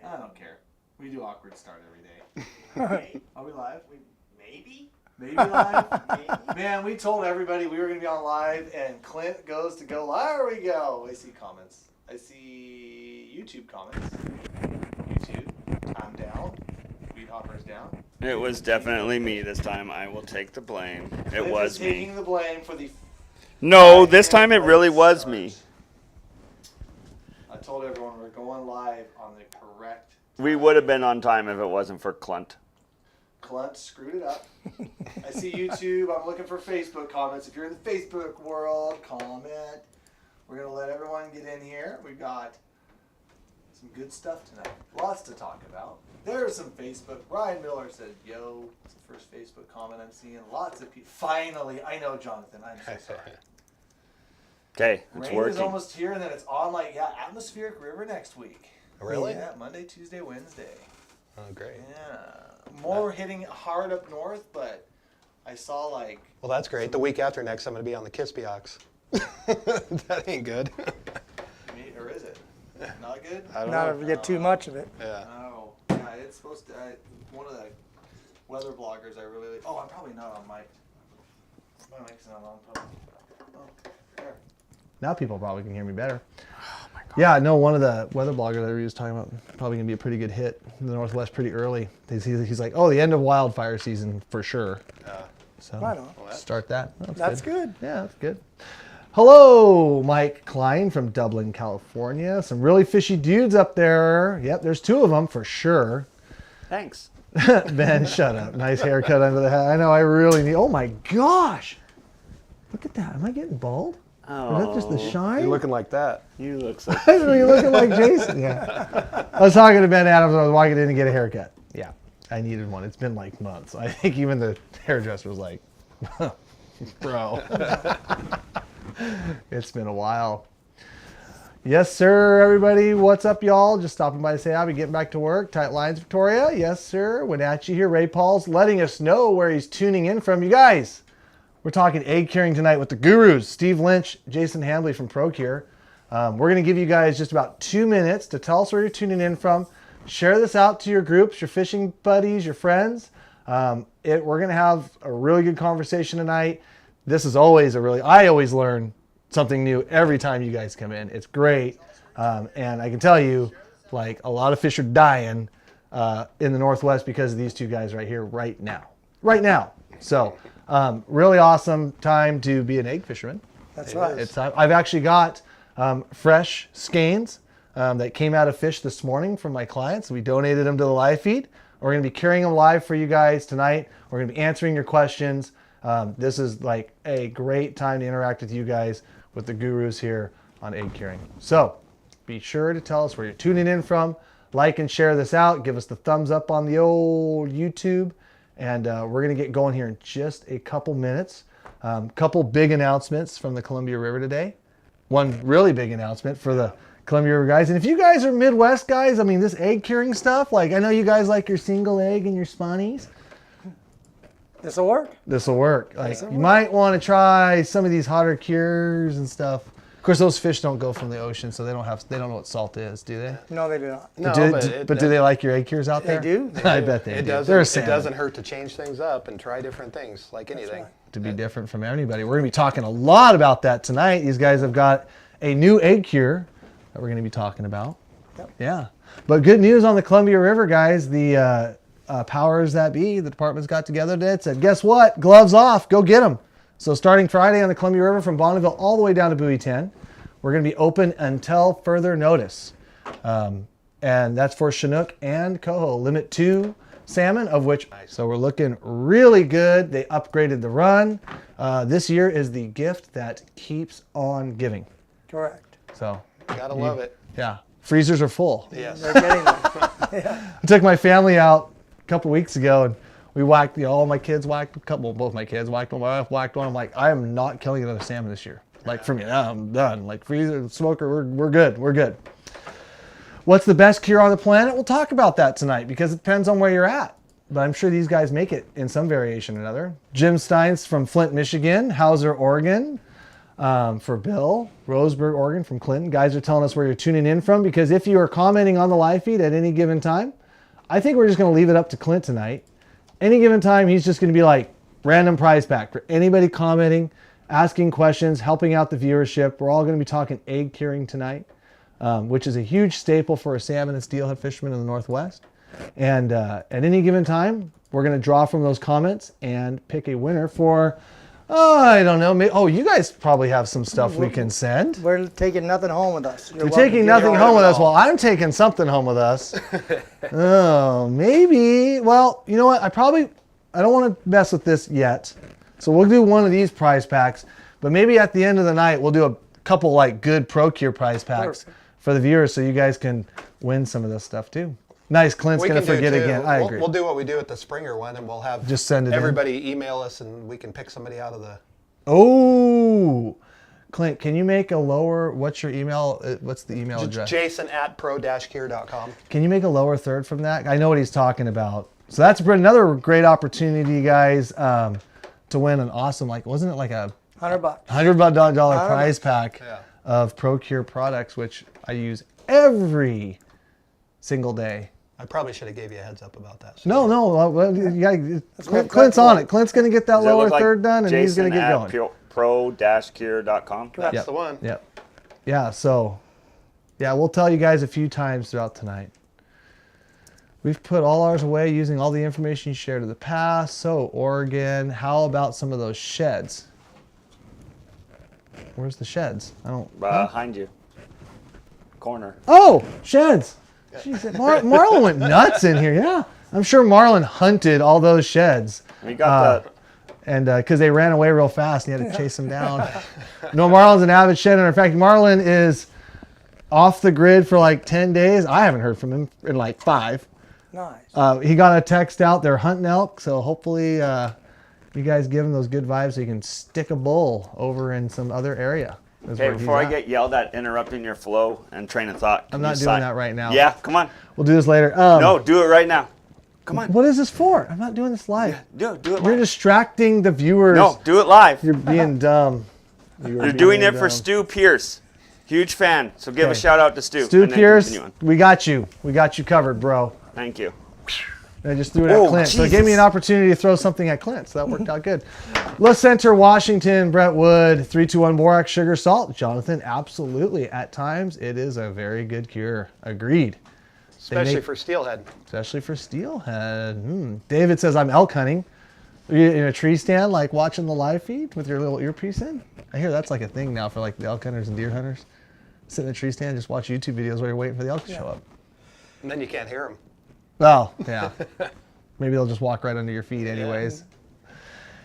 I don't care. We do awkward start every day. Okay. Are we live? Maybe. Maybe live? Maybe. Man, we told everybody we were going to be on live, and Clint goes to go live. There we go. I see comments. I see YouTube comments. YouTube. I'm down. Weed Hopper's down. It was definitely me this time. I will take the blame. It Clint was is me. taking the blame for the... No, this time it really was me. I told everyone we're going live on the correct time. We would have been on time if it wasn't for Clunt. Clunt screwed it up. I see YouTube. I'm looking for Facebook comments. If you're in the Facebook world, comment. We're going to let everyone get in here. We've got some good stuff tonight. Lots to talk about. There's some Facebook. Ryan Miller said, yo. It's the first Facebook comment I'm seeing. Lots of people. Finally. I know, Jonathan. I'm so sorry. Okay, it's Rain working. is almost here, and then it's on atmospheric river next week. Really? Yeah, Monday, Tuesday, Wednesday. Oh, great. Yeah. More hitting hard up north, but I saw like... Well, that's great. The week after next, I'm going to be on the @𝗛𝗟𝗥𝗗. That ain't good. Or is it? Not good? I don't Not know. if you get too much of it. Yeah. No. Yeah, it's supposed to... one of the weather bloggers I really... Oh, I'm probably not on mic. My mic's not on. Oh, there. Now people probably can hear me better. Oh my God. Yeah, no, one of the weather bloggers that he was talking about, probably going to be a pretty good hit in the Northwest pretty early. He's like, oh, the end of wildfire season for sure. So Right on. start that. That's good. Yeah, that's good. Hello, Mike Klein from Dublin, California. Some really fishy dudes up there. Yep, there's two of them for sure. Thanks. Ben, shut up. Nice haircut under the hat. I know, I really need... Oh my gosh. Look at that. Am I getting bald? Oh, Is that just the shine? You're looking like that. you look so You're looking like Jason. Yeah. I was talking to Ben Adams. I was walking in to get a haircut. Yeah, I needed one. It's been like months. I think even the hairdresser was like, bro. It's been a while. Yes, sir, everybody. What's up, y'all? Just stopping by to say I'll be getting back to work. Tight lines, Victoria. Yes, sir. Wenatchee here. Ray Paul's letting us know where he's tuning in from. You guys, we're talking egg curing tonight with the gurus, Steve Lynch, Jason Handley from ProCure. We're going to give you guys just about 2 minutes to tell us where you're tuning in from. Share this out to your groups, your fishing buddies, your friends. We're going to have a really good conversation tonight. This is always I always learn something new every time you guys come in. It's great. And I can tell you, like, a lot of fish are dying in the Northwest because of these two guys right here, right now. Right now. So, really awesome time to be an egg fisherman. That's right. It's time. I've actually got fresh skeins that came out of fish this morning from my clients. We donated them to the live feed. We're going to be carrying them live for you guys tonight. We're going to be answering your questions. This is like a great time to interact with you guys, with the gurus here on egg curing. So be sure to tell us where you're tuning in from. Like and share this out. Give us the thumbs up on the old YouTube. And we're going to get going here in just a couple minutes. Couple big announcements from the Columbia River today. One really big announcement for the Columbia River guys. And if you guys are Midwest guys, I mean, this egg curing stuff, like, I know you guys like your single egg and your spawnies. This'll work. This will work. Like, you might want to try some of these hotter cures and stuff. Of course, those fish don't go from the ocean, so they don't know what salt is, do they? No, they do not. No, but do they like your egg cures out there? They do. I bet they It do. doesn't, it doesn't hurt to change things up and try different things, like anything. right. To be different from anybody. We're going to be talking a lot about that tonight. These guys have got a new egg cure that we're going to be talking about. Yep. Yeah. But good news on the Columbia River, guys. The powers that be, the departments got together today and said, guess what? Gloves off. Go get them. So starting Friday on the Columbia River from Bonneville all the way down to Buoy 10, we're going to be open until further notice. And that's for Chinook and coho. Limit 2 salmon, of which, so we're looking really good. They upgraded the run. This year is the gift that keeps on giving. Correct. So Gotta love it. yeah, freezers are full. Yes. They're getting there. Yeah. I took my family out a couple weeks ago and we whacked, all my kids whacked a couple, both my kids whacked one, my wife whacked one. I'm like, I am not killing another salmon this year. Like, for me, I'm done. Like, freezer, smoker, we're good. We're good. What's the best cure on the planet? We'll talk about that tonight because it depends on where you're at. But I'm sure these guys make it in some variation or another. Jim Steins from Flint, Michigan. Hauser, Oregon. For Bill, Roseburg, Oregon, from Clinton. Guys are telling us where you're tuning in from, because if you are commenting on the live feed at any given time, I think we're just going to leave it up to Clint tonight. Any given time, he's just going to be like random prize pack for anybody commenting, asking questions, helping out the viewership. We're all going to be talking egg curing tonight, which is a huge staple for a salmon and steelhead fisherman in the Northwest. And at any given time, we're going to draw from those comments and pick a winner for, I don't know. You guys probably have some stuff we can send. We're taking nothing home with us. You're taking nothing home with us. Well, I'm taking something home with us. Oh, maybe. Well, you know what? I don't want to mess with this yet. So we'll do one of these prize packs. But maybe at the end of the night, we'll do a couple like good Procure prize packs for the viewers, so you guys can win some of this stuff too. Nice, Clint's going to forget again. I agree. We'll do what we do at the Springer one, and we'll have just send it everybody email us, and we can pick somebody out of the... Oh, Clint, can you make a lower, what's your email? What's the email address? Jason@pro-care.com. Can you make a lower third from that? I know what he's talking about. So that's another great opportunity, guys, to win an awesome, like, wasn't it like a $100. $100 prize pack of Procure products, which I use every single day. I probably should have gave you a heads up about that. No. Clint's on it. Clint's going to get that lower third done, and he's going to get going. Pro-care.com. That's the one. Yep. Yeah, so, we'll tell you guys a few times throughout tonight. We've put all ours away using all the information you shared in the past. So, Oregon, how about some of those sheds? Where's the sheds? I don't... Behind you. Corner. Oh, sheds. Jeez, Marlon went nuts in here. Yeah, I'm sure Marlon hunted all those sheds. We got that. And because they ran away real fast, and he had to chase them down. No, Marlon's an avid shed hunter. In fact, Marlon is off the grid for like 10 days. I haven't heard from him in like 5. Nice. He got a text out. They're hunting elk, so hopefully you guys give him those good vibes so he can stick a bull over in some other area. Okay, before I get yelled at interrupting your flow and train of thought. I'm not doing that right now. Yeah, come on. We'll do this later. No, do it right now. Come on. What is this for? I'm not doing this live. Yeah, do it You're live. distracting the viewers. No, do it live. You're being dumb. You're doing it for Stu Pierce. Huge fan. So give a shout out to Stu. Stu Pierce, we got you. We got you covered, bro. Thank you. And I just threw it at Clint. Jesus. So it gave me an opportunity to throw something at Clint. So that worked out good. La Center, Washington, Brett Wood, 321 borax, sugar, salt. Jonathan, absolutely. At times, it is a very good cure. Agreed. Especially for steelhead. Especially for steelhead. David says, I'm elk hunting. Are you in a tree stand, like watching the live feed with your little earpiece in? I hear that's like a thing now for like the elk hunters and deer hunters. Sit in a tree stand, just watch YouTube videos while you're waiting for the elk to show up. And then you can't hear them. Oh, yeah. Maybe they'll just walk right under your feet anyways.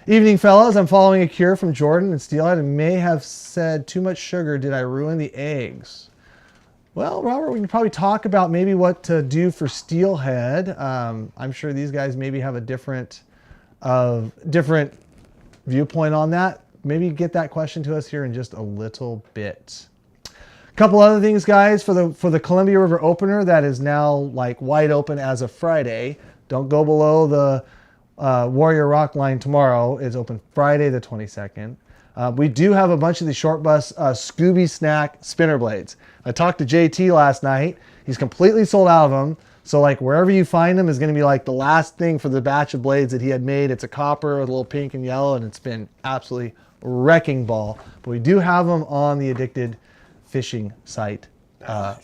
Yeah. Evening, fellas. I'm following a cure from Jordan and steelhead and may have said too much sugar. Did I ruin the eggs? Well, Robert, we can probably talk about maybe what to do for steelhead. I'm sure these guys maybe have a different viewpoint on that. Maybe get that question to us here in just a little bit. Couple other things, guys, for the Columbia River opener that is now like wide open as of Friday. Don't go below the Warrior Rock line tomorrow. It's open Friday the 22nd. We do have a bunch of the short bus Scooby Snack spinner blades. I talked to JT last night. He's completely sold out of them. So like wherever you find them is going to be like the last thing for the batch of blades that he had made. It's a copper with a little pink and yellow, and it's been absolutely wrecking ball. But we do have them on the Addicted fishing site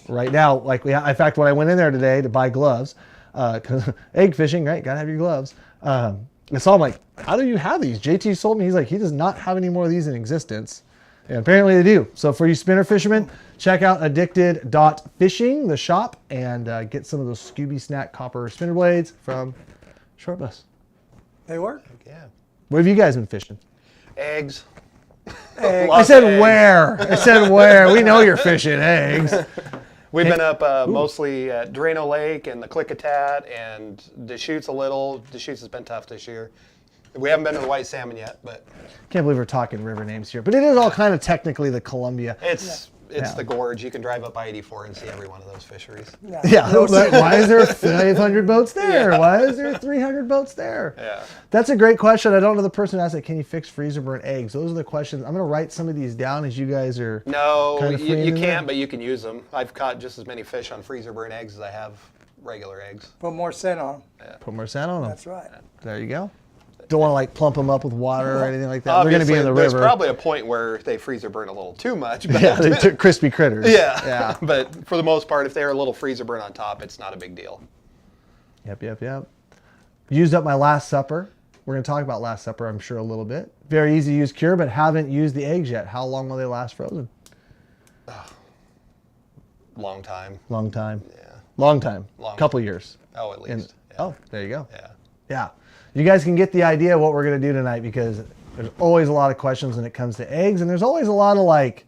right now. Like in fact, when I went in there today to buy gloves, because egg fishing, right? Gotta have your gloves. I saw him like, how do you have these? JT sold me. He's like, he does not have any more of these in existence. And apparently they do. So for you spinner fishermen, check out addicted.fishing, the shop, and get some of those Scooby Snack copper spinner blades from Short Bus. They work? Yeah. What have you guys been fishing? Eggs. I said eggs. Where? I said where? We know you're fishing eggs. We've been up mostly at Drano Lake and the 𝗛𝗘𝗟𝗣 and Deschutes a little. Deschutes has been tough this year. We haven't been to the white salmon yet, but... Can't believe we're talking river names here, but it is all kind of technically the Columbia. It's It's the gorge. You can drive up I-84 and see every one of those fisheries. Yeah. Why is there 500 boats there? Why is there 300 boats there? Yeah. That's a great question. I don't know the person who asked it. Can you fix freezer burn eggs? Those are the questions. I'm going to write some of these down as you guys are. No, kind of you can't, but you can use them. I've caught just as many fish on freezer burn eggs as I have regular eggs. Put more scent on 'em. Put more sand on them. That's right. There you go. Don't want to like plump them up with water or anything like that. Obviously, They're going to be in the there's river. probably a point where they freezer burn a little too much. But Yeah, they took crispy critters. yeah. But for the most part, if they're a little freezer burn on top, it's not a big deal. Yep. Used up my Last Supper. We're going to talk about Last Supper, I'm sure, a little bit. Very easy to use cure, but haven't used the eggs yet. How long will they last frozen? Long time. Long time. Yeah. Long time. Long Couple years. Oh, at least. Yeah. Oh, there you go. Yeah. Yeah. You guys can get the idea of what we're going to do tonight because there's always a lot of questions when it comes to eggs, and there's always a lot of like,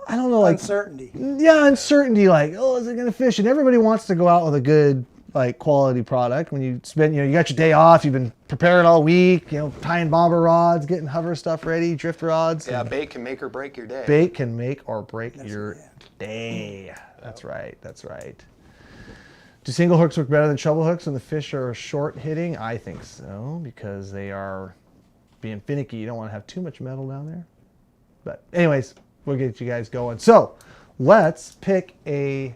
I don't know, like Uncertainty. Yeah, uncertainty. Like, oh, is it going to fish? And everybody wants to go out with a good, like, quality product. When you spend, you got your day off, you've been preparing all week, tying bobber rods, getting hover stuff ready, drift rods. Yeah, bait can make or break your day. Bait can make or break your day. That's right. Do single hooks work better than treble hooks when the fish are short hitting? I think so, because they are being finicky. You don't want to have too much metal down there. But anyways, we'll get you guys going. So let's pick a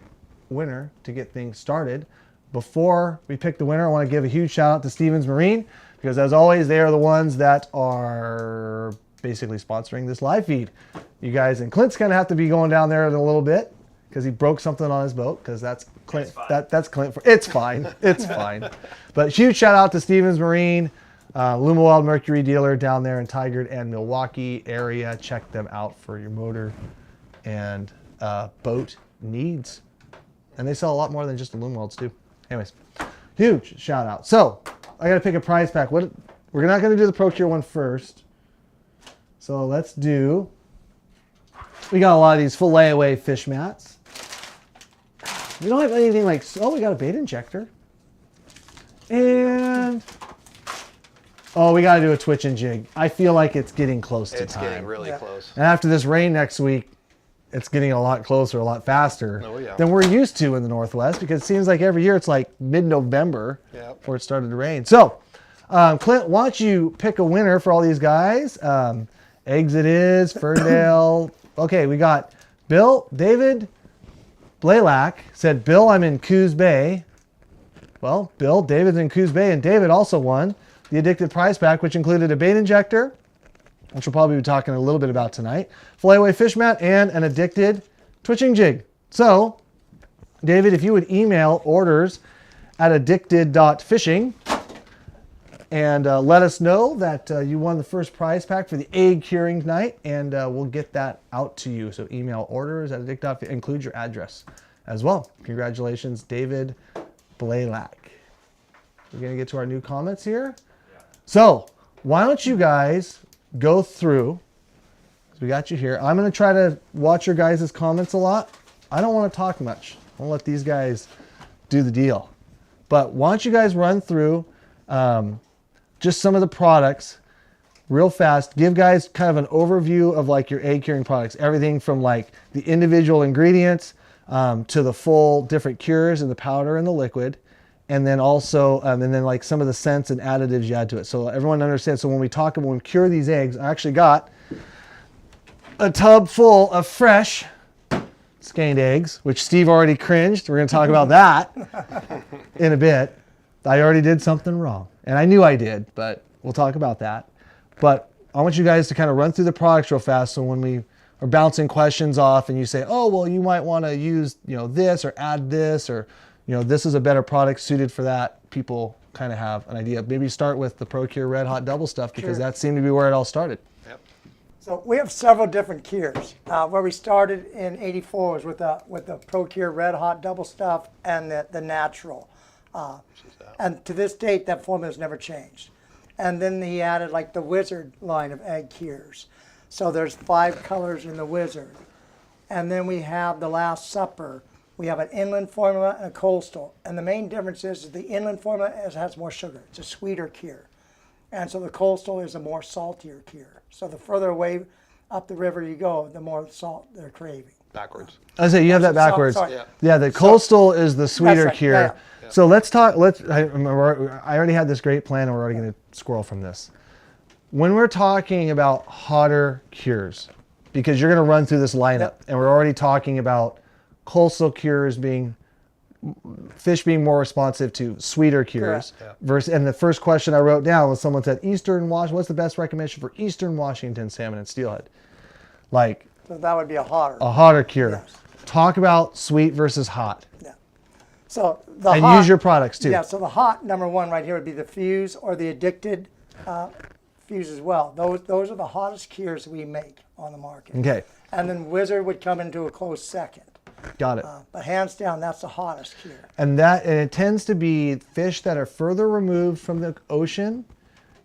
winner to get things started. Before we pick the winner, I want to give a huge shout out to Stevens Marine, because as always, they are the ones that are basically sponsoring this live feed. You guys, and Clint's going to have to be going down there in a little bit, because he broke something on his boat, because that's Clint. That's Clint. It's fine. It's fine. But huge shout out to Stevens Marine, Luma Wild Mercury dealer down there in Tigard and Milwaukee area. Check them out for your motor and boat needs. And they sell a lot more than just aluminum welds too. Anyways, huge shout out. So I got to pick a prize pack. We're not going to do the Procure one first. So let's do. We got a lot of these full layaway fish mats. We don't have anything like, we got a bait injector. And, we got to do a twitch and jig. I feel like it's getting close to time. It's getting really close. And after this rain next week, it's getting a lot closer, a lot faster than we're used to in the Northwest, because it seems like every year it's like mid-November before it started to rain. So, Clint, why don't you pick a winner for all these guys? Eggs it is, Ferndale. Okay, we got Bill, David, Blaylock said, Bill, I'm in Coos Bay. Well, Bill, David's in Coos Bay, and David also won the Addicted prize pack, which included a bait injector, which we'll probably be talking a little bit about tonight, fly-away fish mat, and an Addicted twitching jig. So, David, if you would email orders at addicted.fishing and let us know that you won the first prize pack for the egg curing night, and we'll get that out to you. So email orders at addicted.fishing, include your address as well. Congratulations, David Blaylock. We're going to get to our new comments here. So why don't you guys go through, we got you here. I'm going to try to watch your guys' comments a lot. I don't want to talk much. I'll let these guys do the deal. But why don't you guys run through just some of the products real fast. Give guys kind of an overview of like your egg curing products. Everything from like the individual ingredients to the full different cures and the powder and the liquid. And then also, and then like some of the scents and additives you add to it. So everyone understands. So when we cure these eggs, I actually got a tub full of fresh skeined eggs, which Steve already cringed. We're going to talk about that in a bit. I already did something wrong. And I knew I did, but we'll talk about that. But I want you guys to kind of run through the products real fast. So when we are bouncing questions off and you say, oh, well, you might want to use, this or add this, or, this is a better product suited for that, people kind of have an idea. Maybe start with the Procure Red Hot Double stuff, because that seemed to be where it all started. Yep. So we have several different cures. Where we started in '84 was with the Procure Red Hot Double stuff and the natural. And to this date, that formula has never changed. And then he added like the Wizard line of egg cures. So there's 5 colors in the Wizard. And then we have the Last Supper. We have an inland formula and a coastal. And the main difference is the inland formula has more sugar. It's a sweeter cure. And so the coastal is a more saltier cure. So the further away up the river you go, the more salt they're craving. Backwards. I say you have that backwards. Sorry. Yeah, the coastal is the sweeter right, cure. yeah. So let's talk. I already had this great plan, and we're already going to squirrel from this. When we're talking about hotter cures, because you're going to run through this lineup, and we're already talking about coastal cures being fish being more responsive to sweeter cures. Versus, and the first question I wrote down was someone said Eastern Washington. What's the best recommendation for Eastern Washington salmon and steelhead? Like. So that would be a hotter cure. Yes. Talk about sweet versus hot. Yeah. So the and hot, use your products too. Yeah. So the hot number one right here would be the Fuse or the Addicted Fuse as well. Those are the hottest cures we make on the market. Okay. And then Wizard would come into a close second. Got it. But hands down, that's the hottest cure. And it tends to be fish that are further removed from the ocean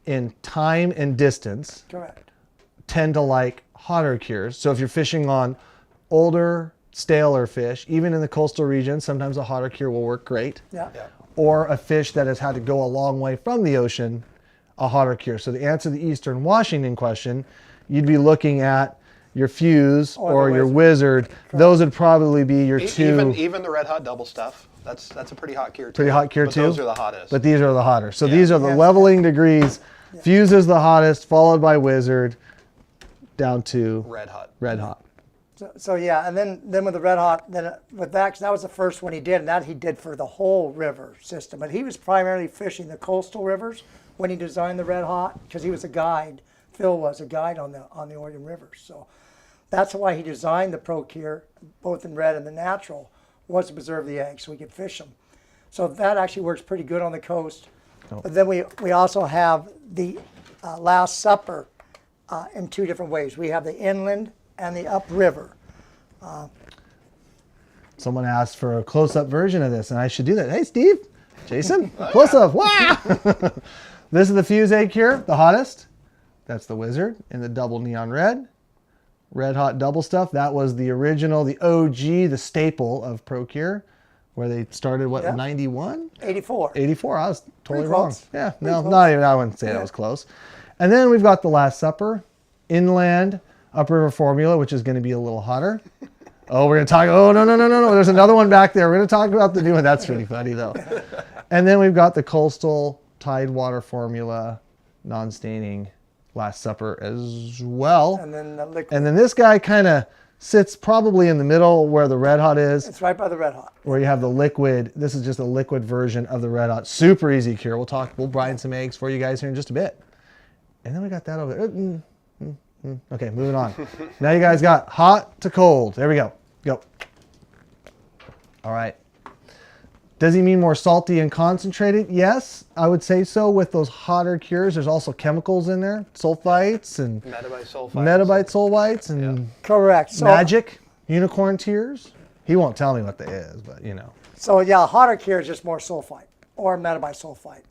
in time and distance. Correct. Tend to like hotter cures. So if you're fishing on older, staler fish, even in the coastal region, sometimes a hotter cure will work great. Yeah. Or a fish that has had to go a long way from the ocean, a hotter cure. So to answer the Eastern Washington question, you'd be looking at your Fuse or your Wizard. Those would probably be your two. Even the red hot double stuff. That's a pretty hot cure too. Pretty hot cure but too. Those are the hottest. But these are the hotter. So these are the leveling degrees. Fuse is the hottest, followed by Wizard, down to red hot. Red hot. So yeah, and then with the red hot, then with that, 'cause that was the first one he did, and that he did for the whole river system. But he was primarily fishing the coastal rivers when he designed the red hot, because he was a guide. Phil was a guide on the Oregon rivers. So that's why he designed the Pro Cure, both in red and the natural, was to preserve the eggs so we could fish them. So that actually works pretty good on the coast. But then we also have the Last Supper in two different ways. We have the inland and the upriver. Someone asked for a close-up version of this, and I should do that. Hey, Steve, Jason, close-up. Wow! This is the Fuse egg cure, the hottest. That's the Wizard in the double neon red. Red hot double stuff. That was the original, the OG, the staple of Pro Cure, where they started, what, 91? 84. 84. I was totally Pretty wrong. close. Yeah, Pretty no, close. not even, I wouldn't say that was close. And then we've got the Last Supper, inland, upriver formula, which is going to be a little hotter. Oh, we're going to talk, oh, no. There's another one back there. We're going to talk about the new one. That's pretty funny, though. And then we've got the coastal Tidewater formula, non-staining Last Supper as well. And then the liquid. And then this guy kind of sits probably in the middle where the Red Hot is, It's right by the red hot. where you have the liquid. This is just a liquid version of the Red Hot. Super easy cure. We'll brine some eggs for you guys here in just a bit. And then we got that over there. Okay, moving on. Now you guys got hot to cold. There we go. Go. All right. Does he mean more salty and concentrated? Yes, I would say so. With those hotter cures, there's also chemicals in there, sulfites and metabite sulfites and Correct. So, magic unicorn tears. He won't tell me what that is, but you know. So yeah, hotter cure is just more sulfite or metabite sulfite.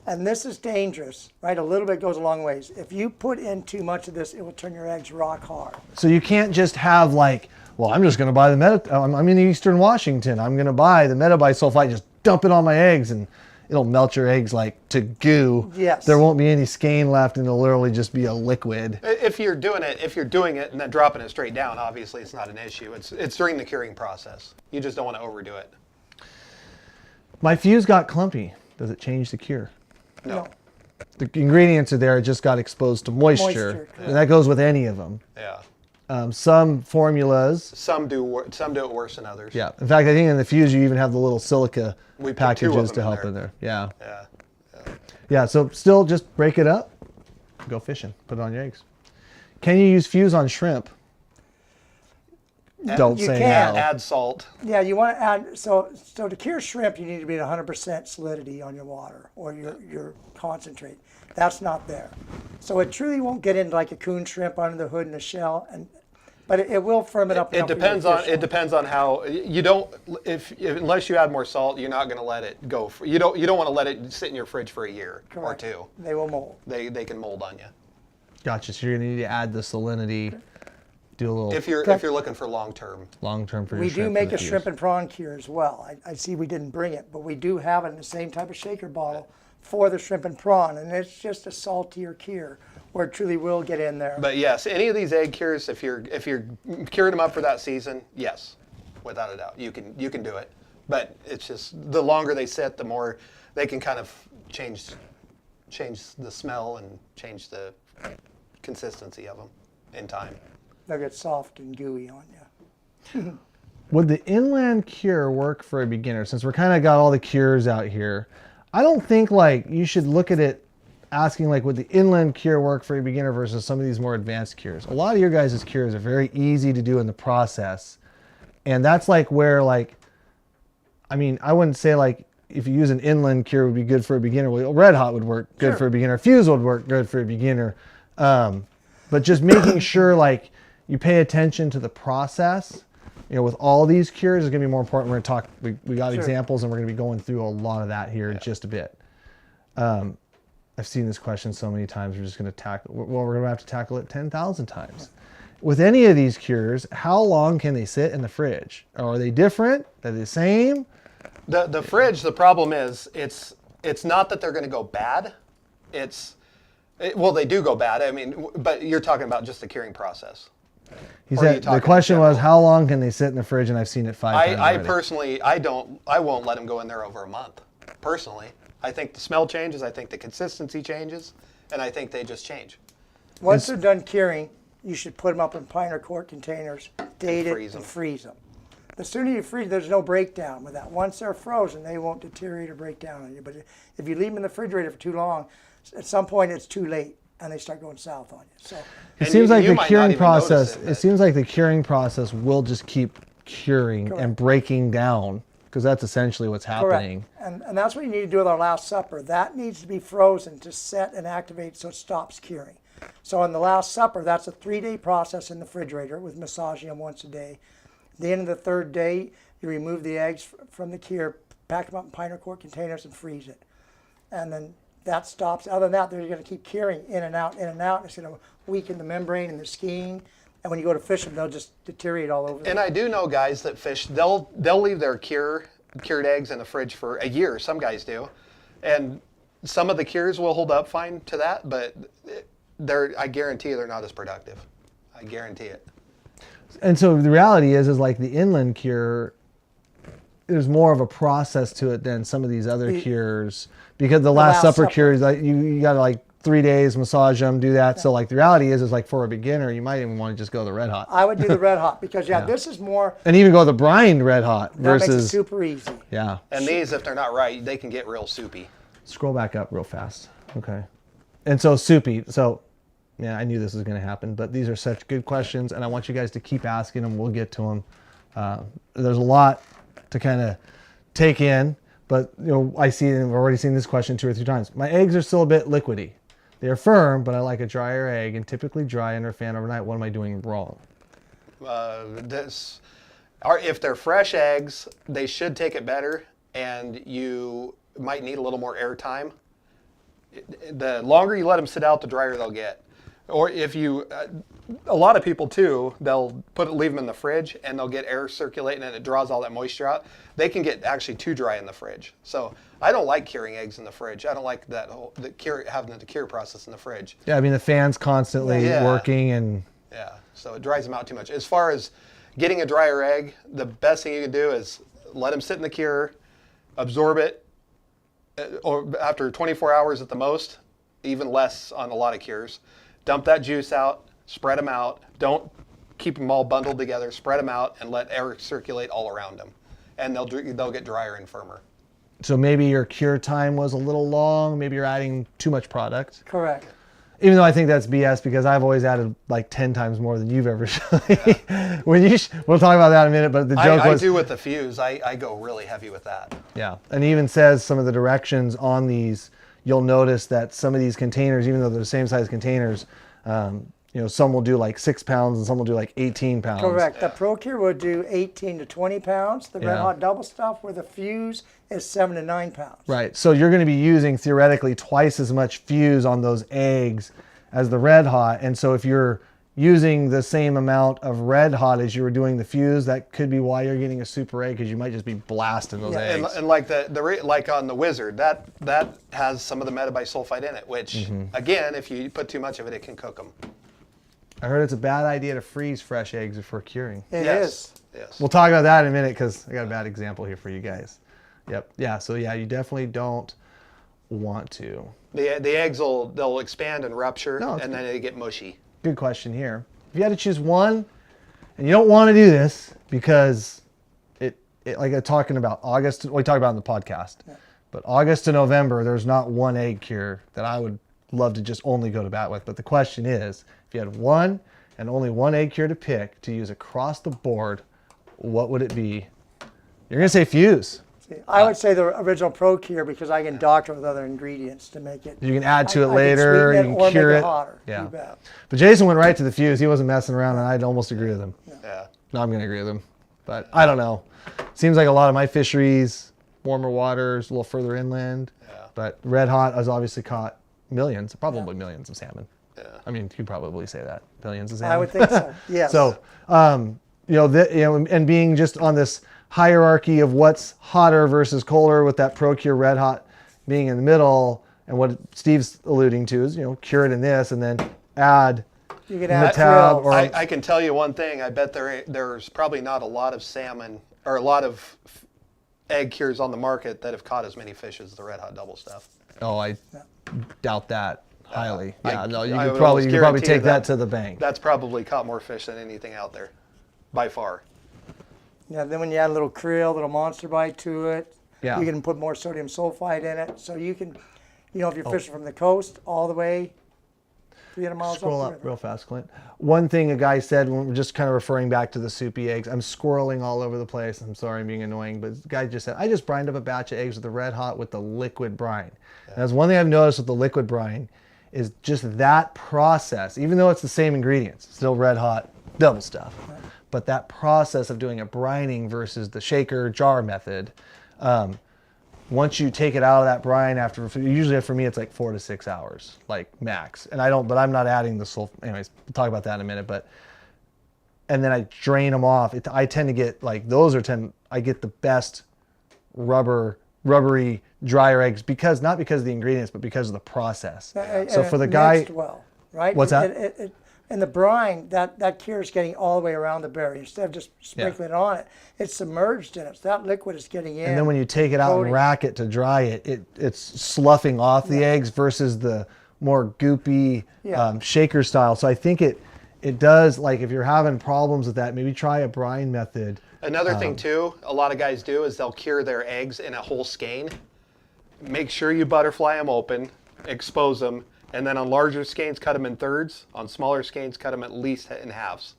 And this is dangerous, right? A little bit goes a long ways. If you put in too much of this, it will turn your eggs rock hard. So you can't just have like, well, I'm just going to buy the I'm in Eastern Washington. I'm going to buy the metabite sulfite, just dump it on my eggs, and it'll melt your eggs like to goo. Yes. There won't be any skein left, and it'll literally just be a liquid. If you're doing it and then dropping it straight down, obviously it's not an issue. It's during the curing process. You just don't want to overdo it. My fuse got clumpy. Does it change the cure? No. The ingredients are there. It just got exposed to moisture. And that goes with any of them. Yeah. Some formulas. Some do it worse than others. Yeah. In fact, I think in the fuse you even have the little silica We put 2 of packages them to in help there. in there. Yeah. Yeah. Yeah. So still just break it up. Go fishing. Put it on your eggs. Can you use fuse on shrimp? Don't You say can. no. Add salt. Yeah, you want to add, so to cure shrimp, you need to be at 100% solidity on your water or your concentrate. That's not there. So it truly won't get into like a coon shrimp under the hood and the shell, but it will firm it up. It depends on how you don't unless you add more salt, you're not going to let it go. You don't want to let it sit in your fridge for a year Correct. or 2. They will mold. They can mold on you. Gotcha. So you're gonna need to add the salinity. Do a little If you're looking for long term. long term for your We shrimp. do make for the a fuse. shrimp and prawn cure as well. I see we didn't bring it, but we do have it in the same type of shaker bottle for the shrimp and prawn, and it's just a saltier cure where it truly will get in there. But yes, any of these egg cures, if you're curing them up for that season, yes, without a doubt, you can do it. But it's just the longer they sit, the more they can kind of change the smell and change the consistency of them in time. They'll get soft and gooey on you. Would the inland cure work for a beginner? Since we're kind of got all the cures out here, I don't think like you should look at it asking like, would the inland cure work for a beginner versus some of these more advanced cures? A lot of your guys' cures are very easy to do in the process. And that's like where like, I mean, I wouldn't say like, if you use an inland cure would be good for a beginner. Well, red hot would work good Sure. for a beginner. Fuse would work good for a beginner. But just making sure like you pay attention to the process, you know, with all these cures is going to be more important. We're going to talk, we got Sure. examples and we're going to be going through a lot of that here in just a bit. I've seen this question so many times. We're just going to tackle, well, we're going to have to tackle it 10,000 times. With any of these cures, how long can they sit in the fridge? Are they different? Are they the same? The fridge, the problem is it's not that they're going to go bad. Well, they do go bad. I mean, but you're talking about just the curing process. He Or are you said the talking question in was, general? how long can they sit in the fridge? And I've seen it 5 times I already. personally, I won't let them go in there over a month. Personally, I think the smell changes. I think the consistency changes, and I think they just change. Once they're done curing, you should put them up in pine or cork containers, date it, freeze 'em. and freeze them. The sooner you freeze, there's no breakdown with that. Once they're frozen, they won't deteriorate or break down on you. But if you leave them in the refrigerator for too long, at some point it's too late, and they start going south on you. So It And seems you like the might not curing even notice process, it, it but- seems like the curing process will just keep curing and breaking down, because that's essentially what's happening. correct. And that's what you need to do with our Last Supper. That needs to be frozen to set and activate so it stops curing. So in the Last Supper, that's a 3-day process in the refrigerator with massaging them once a day. At the end of the 3rd day, you remove the eggs from the cure, pack them up in pine or cork containers, and freeze it. And then that stops. Other than that, they're going to keep curing in and out, in and out. It's going to weaken the membrane and the skiing. And when you go to fish them, they'll just deteriorate all over. And I do know guys that fish. They'll leave their cured eggs in the fridge for a year. Some guys do, and some of the cures will hold up fine to that, but I guarantee they're not as productive. I guarantee it. And so the reality is like the inland cure, there's more of a process to it than some of these other cures, because the Last Supper cures, like you got to like 3 days, massage them, do that. So like the reality is like for a beginner, you might even want to just go the red hot. I would do the red hot because this is more. And even go the brined red hot That makes it versus, super easy. yeah. And these, if they're not right, they can get real soupy. Scroll back up real fast. Okay. And so soupy. So yeah, I knew this was going to happen, but these are such good questions, and I want you guys to keep asking them. We'll get to them. There's a lot to kind of take in, but you know, I've already seen this question 2 or 3 times. My eggs are still a bit liquidy. They are firm, but I like a drier egg, and typically dry under a fan overnight. What am I doing wrong? If they're fresh eggs, they should take it better, and you might need a little more air time. The longer you let them sit out, the drier they'll get. Or if you, a lot of people too, they'll leave them in the fridge and they'll get air circulating and it draws all that moisture out. They can get actually too dry in the fridge. So I don't like curing eggs in the fridge. I don't like that having the cure process in the fridge. Yeah, I mean the fan's constantly Yeah. working, and Yeah, so it dries them out too much. As far as getting a drier egg, the best thing you can do is let them sit in the cure, absorb it, or after 24 hours at the most, even less on a lot of cures. Dump that juice out, spread them out. Don't keep them all bundled together. Spread them out and let air circulate all around them, and they'll get drier and firmer. so maybe your cure time was a little long. Maybe you're adding too much product. Correct. Even though I think that's BS, because I've always added like 10 times more than you've ever shown me. We'll talk about that in a minute, but the joke I was... do with the fuse. I go really heavy with that. Yeah, and it even says some of the directions on these, you'll notice that some of these containers, even though they're the same size containers, you know, some will do like 6 pounds and some will do like 18 pounds. Correct. The ProCure would do 18 to 20 pounds. The Red Yeah. Hot Double Stuff with a fuse is 7 to 9 pounds. Right, so you're going to be using theoretically twice as much fuse on those eggs as the Red Hot, and so if you're using the same amount of red hot as you were doing the fuse, that could be why you're getting a super egg, because you might just be blasting those eggs. And like like on the Wizard, that has some of the metabisulfite in it, which again, if you put too much of it, it can cook them. I heard it's a bad idea to freeze fresh eggs before curing. It Yes. is. Yes. We'll talk about that in a minute because I got a bad example here for you guys. Yep. Yeah. So yeah, you definitely don't want to. The eggs they'll expand and rupture, No, and then they get mushy. Good question here. If you had to choose one, and you don't want to do this because it like I'm talking about August, we talked about it in the podcast, but August to November, there's not one egg cure that I would love to just only go to bat with. But the question is, if you had one and only one egg cure to pick to use across the board, what would it be? You're gonna say fuse. I would say the original Pro Cure because I can doctor with other ingredients to make it. You can add to it I later. can sweeten You or can cure make it. hotter. Yeah. You bet. But Jason went right to the fuse. He wasn't messing around, and I'd almost agree with him. Yeah. No, I'm gonna agree with him. But I don't know. Seems like a lot of my fisheries, warmer waters, a little further inland. Yeah. But red hot has obviously caught millions, probably millions of salmon. Yeah. I mean, you'd probably say that, billions of salmon. I would think so. Yes. So, and being just on this hierarchy of what's hotter versus colder, with that Pro Cure Red Hot being in the middle, and what Steve's alluding to is, cure it in this, and then add you can add Metab krill. or I can tell you one thing. I bet there's probably not a lot of salmon or a lot of egg cures on the market that have caught as many fish as the Red Hot Double stuff. Oh, I doubt that highly. I- Yeah, no, I you would could probably guarantee take that that- to the bank. That's probably caught more fish than anything out there, by far. Yeah, then when you add a little krill, little monster bite to it, Yeah. you can put more sodium sulfite in it. So you can, if Oh. you're fishing from the coast all the way 300 miles Scroll up up the river. real fast, Clint. One thing a guy said, when we're just kind of referring back to the soupy eggs, I'm squirreling all over the place. I'm sorry I'm being annoying, but the guy just said, I just brined up a batch of eggs with the Red Hot with the liquid brine. And that's one thing I've noticed with the liquid brine is just that process, even though it's the same ingredients, still Red Hot double stuff. But that process of doing a brining versus the shaker jar method, once you take it out of that brine usually for me it's like 4 to 6 hours, like max. And but I'm not adding the sulfur. Anyways, we'll talk about that in a minute. And then I drain them off. I tend to get I get the best rubbery, drier eggs not because of the ingredients, but because of the process. So for the guy, mixed well, right? What's that? And the brine, that cure is getting all the way around the berry. Instead of just sprinkling it on it, it's submerged in it. So that liquid is getting in. and then when you take it out and coating. rack it to dry it's sloughing off the eggs versus the more goopy shaker style. So I think it does, like if you're having problems with that, maybe try a brine method. Another thing too, a lot of guys do is they'll cure their eggs in a whole skein. Make sure you butterfly them open, expose them, and then on larger skeins cut them in thirds. On smaller skeins cut them at least in halves.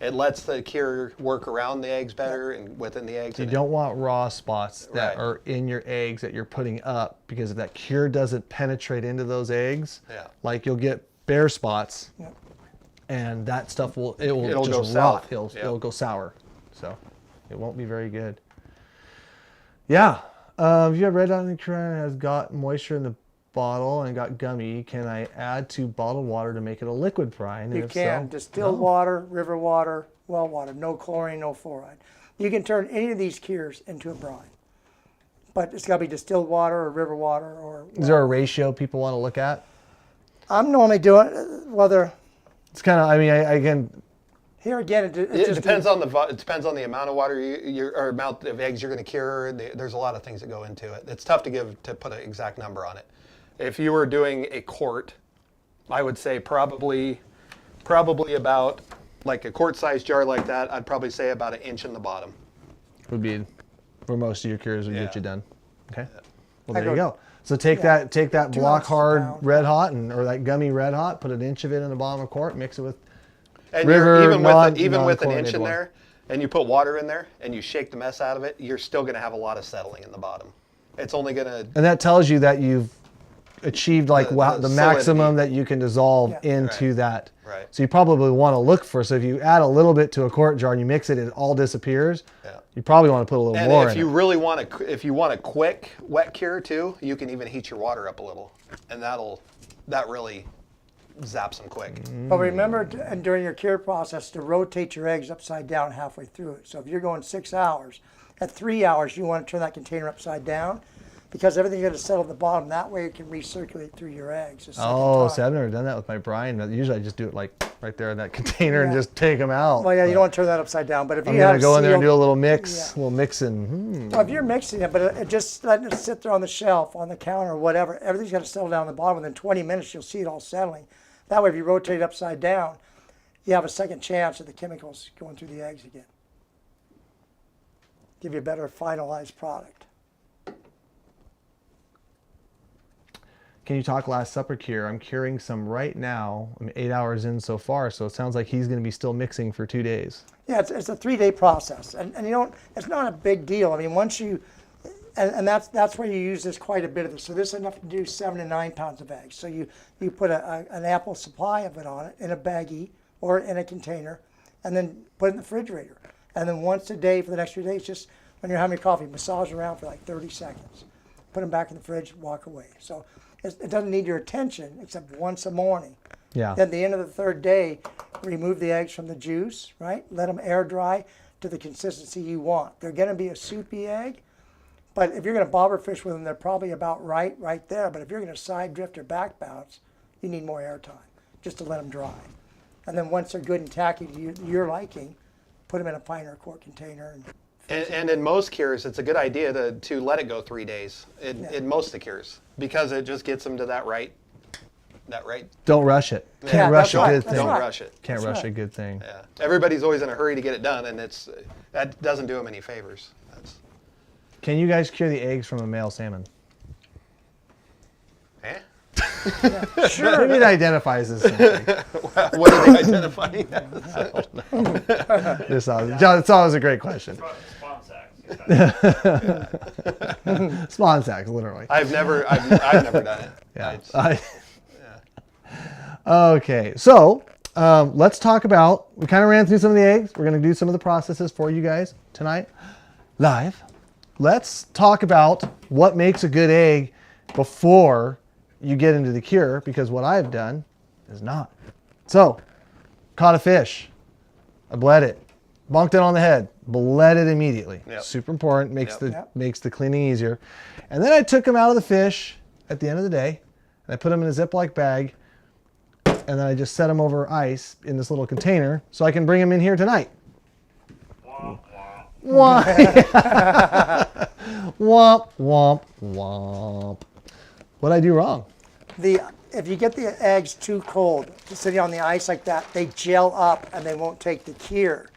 It lets the cure work around the eggs better and within the eggs. You don't want raw spots that are in your eggs that you're putting up, because if that cure doesn't penetrate into those eggs, like you'll get bare spots, and that stuff will It'll just go rot. south. It'll go sour, so it won't be very good. Yeah, if you have red dot and has got moisture in the bottle and got gummy, can I add to bottled water to make it a liquid brine? And You if can. so, Distilled water, river water, well water, no chlorine, no fluoride. You can turn any of these cures into a brine. But it's got to be distilled water or river water or... Is there a ratio people want to look at? I'm normally doing, whether... It's kind of, again, Here again, it It depends on the amount of water or amount of eggs you're going to cure. There's a lot of things that go into it. It's tough to put an exact number on it. If you were doing a quart, I would say probably about, like a quart-sized jar like that, I'd probably say about 1 inch in the bottom. would be where most of your cures would get you done. Okay. Well, I there you go- go. So take that 2 block ounces a hard pound. red hot or that gummy red hot, put 1 inch of it in the bottom of a quart, mix it with And River, even with an inch non-chlorinated in water. there, and you put water in there, and you shake the mess out of it, you're still going to have a lot of settling in the bottom. It's only going to... and that tells you that you've achieved like The the maximum solidity. that you can dissolve Yeah. into that. Right. So you probably want to look for, so if you add a little bit to a quart jar and you mix it, it all disappears. Yeah. You probably want to put a little And more if in you it. really want if you want a quick wet cure too, you can even heat your water up a little, and that really zaps them quick. But remember, and during your cure process, to rotate your eggs upside down halfway through it. So if you're going 6 hours, at 3 hours, you want to turn that container upside down because everything's going to settle at the bottom. That way it can recirculate through your eggs. Oh, see, I've never done that with my brine. Usually I just do it like right there in that container and just take them out. Well, yeah, you don't want to turn that upside down. But if I'm you going have to go in there and sealed- do a little mix, little mixing. Well, if you're mixing it, but it just letting it sit there on the shelf, on the counter, or whatever, everything's got to settle down at the bottom. Within 20 minutes, you'll see it all settling. That way, if you rotate it upside down, you have a second chance of the chemicals going through the eggs again. Give you a better finalized product. Can you talk Last Supper cure? I'm curing some right now. I'm 8 hours in so far, so it sounds like he's going to be still mixing for 2 days. Yeah, it's a 3-day process, and you don't. It's not a big deal. I mean, once you, and that's where you use this quite a bit of this. So this is enough to do 7 to 9 pounds of eggs. So you put an ample supply of it on it in a baggie or in a container, and then put it in the refrigerator. And then once a day for the next few days, just when you're having your coffee, massage around for like 30 seconds. Put them back in the fridge, walk away. So it doesn't need your attention except once a morning. Yeah. Then at the end of the 3rd day, remove the eggs from the juice, right? Let them air dry to the consistency you want. They're going to be a soupy egg, but if you're going to bobber fish with them, they're probably about right there. But if you're going to side drift or back bounce, you need more air time just to let them dry. And then once they're good and tacky to your liking, put them in a pint or quart container. And in most cures, it's a good idea to let it go 3 days in most of the cures because it just gets them to that right. Don't rush it. Yeah, Can't rush that's right, a good that's thing. Don't right. rush it. Can't That's rush right. a good thing. Yeah. Everybody's always in a hurry to get it done, and that doesn't do them any favors. Can you guys cure the eggs from a male salmon? Eh? Sure. Maybe it identifies as something. What are they identifying as? It's always a great question. Spawn sacks. Spawn sacks, literally. I've never done it. Yeah. Okay, so let's talk about, we kind of ran through some of the eggs. We're going to do some of the processes for you guys tonight, live. Let's talk about what makes a good egg before you get into the cure, because what I've done is not. So, caught a fish. I bled it. Bonked it on the head. Bled it immediately. Yep. Super important. Makes Yep. makes the cleaning easier. And then I took them out of the fish at the end of the day, and I put them in a Ziploc bag, and then I just set them over ice in this little container so I can bring them in here tonight. Womp, womp. Womp, womp, womp, womp. What'd I do wrong? If you get the eggs too cold, just sitting on the ice like that, they gel up and they won't take the cure.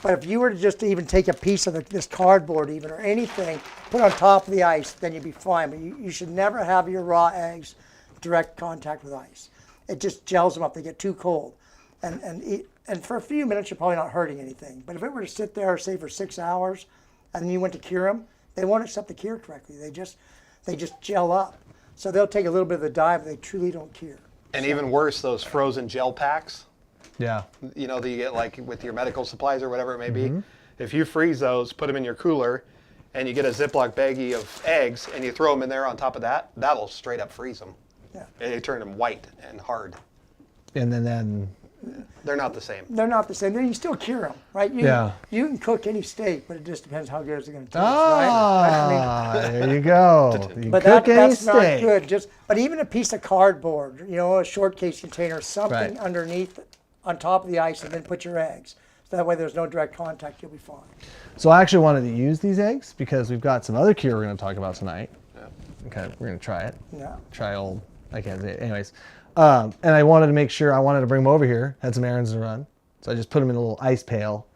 But if you were to just even take a piece of this cardboard even or anything, put it on top of the ice, then you'd be fine. But you should never have your raw eggs direct contact with ice. It just gels them up. They get too cold. And for a few minutes, you're probably not hurting anything. But if it were to sit there, say, for 6 hours, and then you went to cure them, they won't accept the cure correctly. They just gel up. So they'll take a little bit of the dye, but they truly don't cure. And even worse, those frozen gel packs, Yeah. you know, that you get like with your medical supplies or whatever it may be. If you freeze those, put them in your cooler, and you get a Ziploc baggie of eggs, and you throw them in there on top of that, that'll straight up freeze them. Yeah. And you turn them white and hard. And then They're not the same. They're not the same. Then you still cure them, right? Yeah. You can cook any steak, but it just depends how good it's going to taste, right? there you go. You But cook any that's not steak. good. But even a piece of cardboard, a short case container, something Right. underneath, on top of the ice, and then put your eggs. So that way there's no direct contact. You'll be fine. So I actually wanted to use these eggs because we've got some other cure we're going to talk about tonight. Okay, we're going to try it. Yeah. Try old, I can't say it. Anyways, and I wanted to make sure, I wanted to bring them over here, had some errands to run. So I just put them in a little ice pail,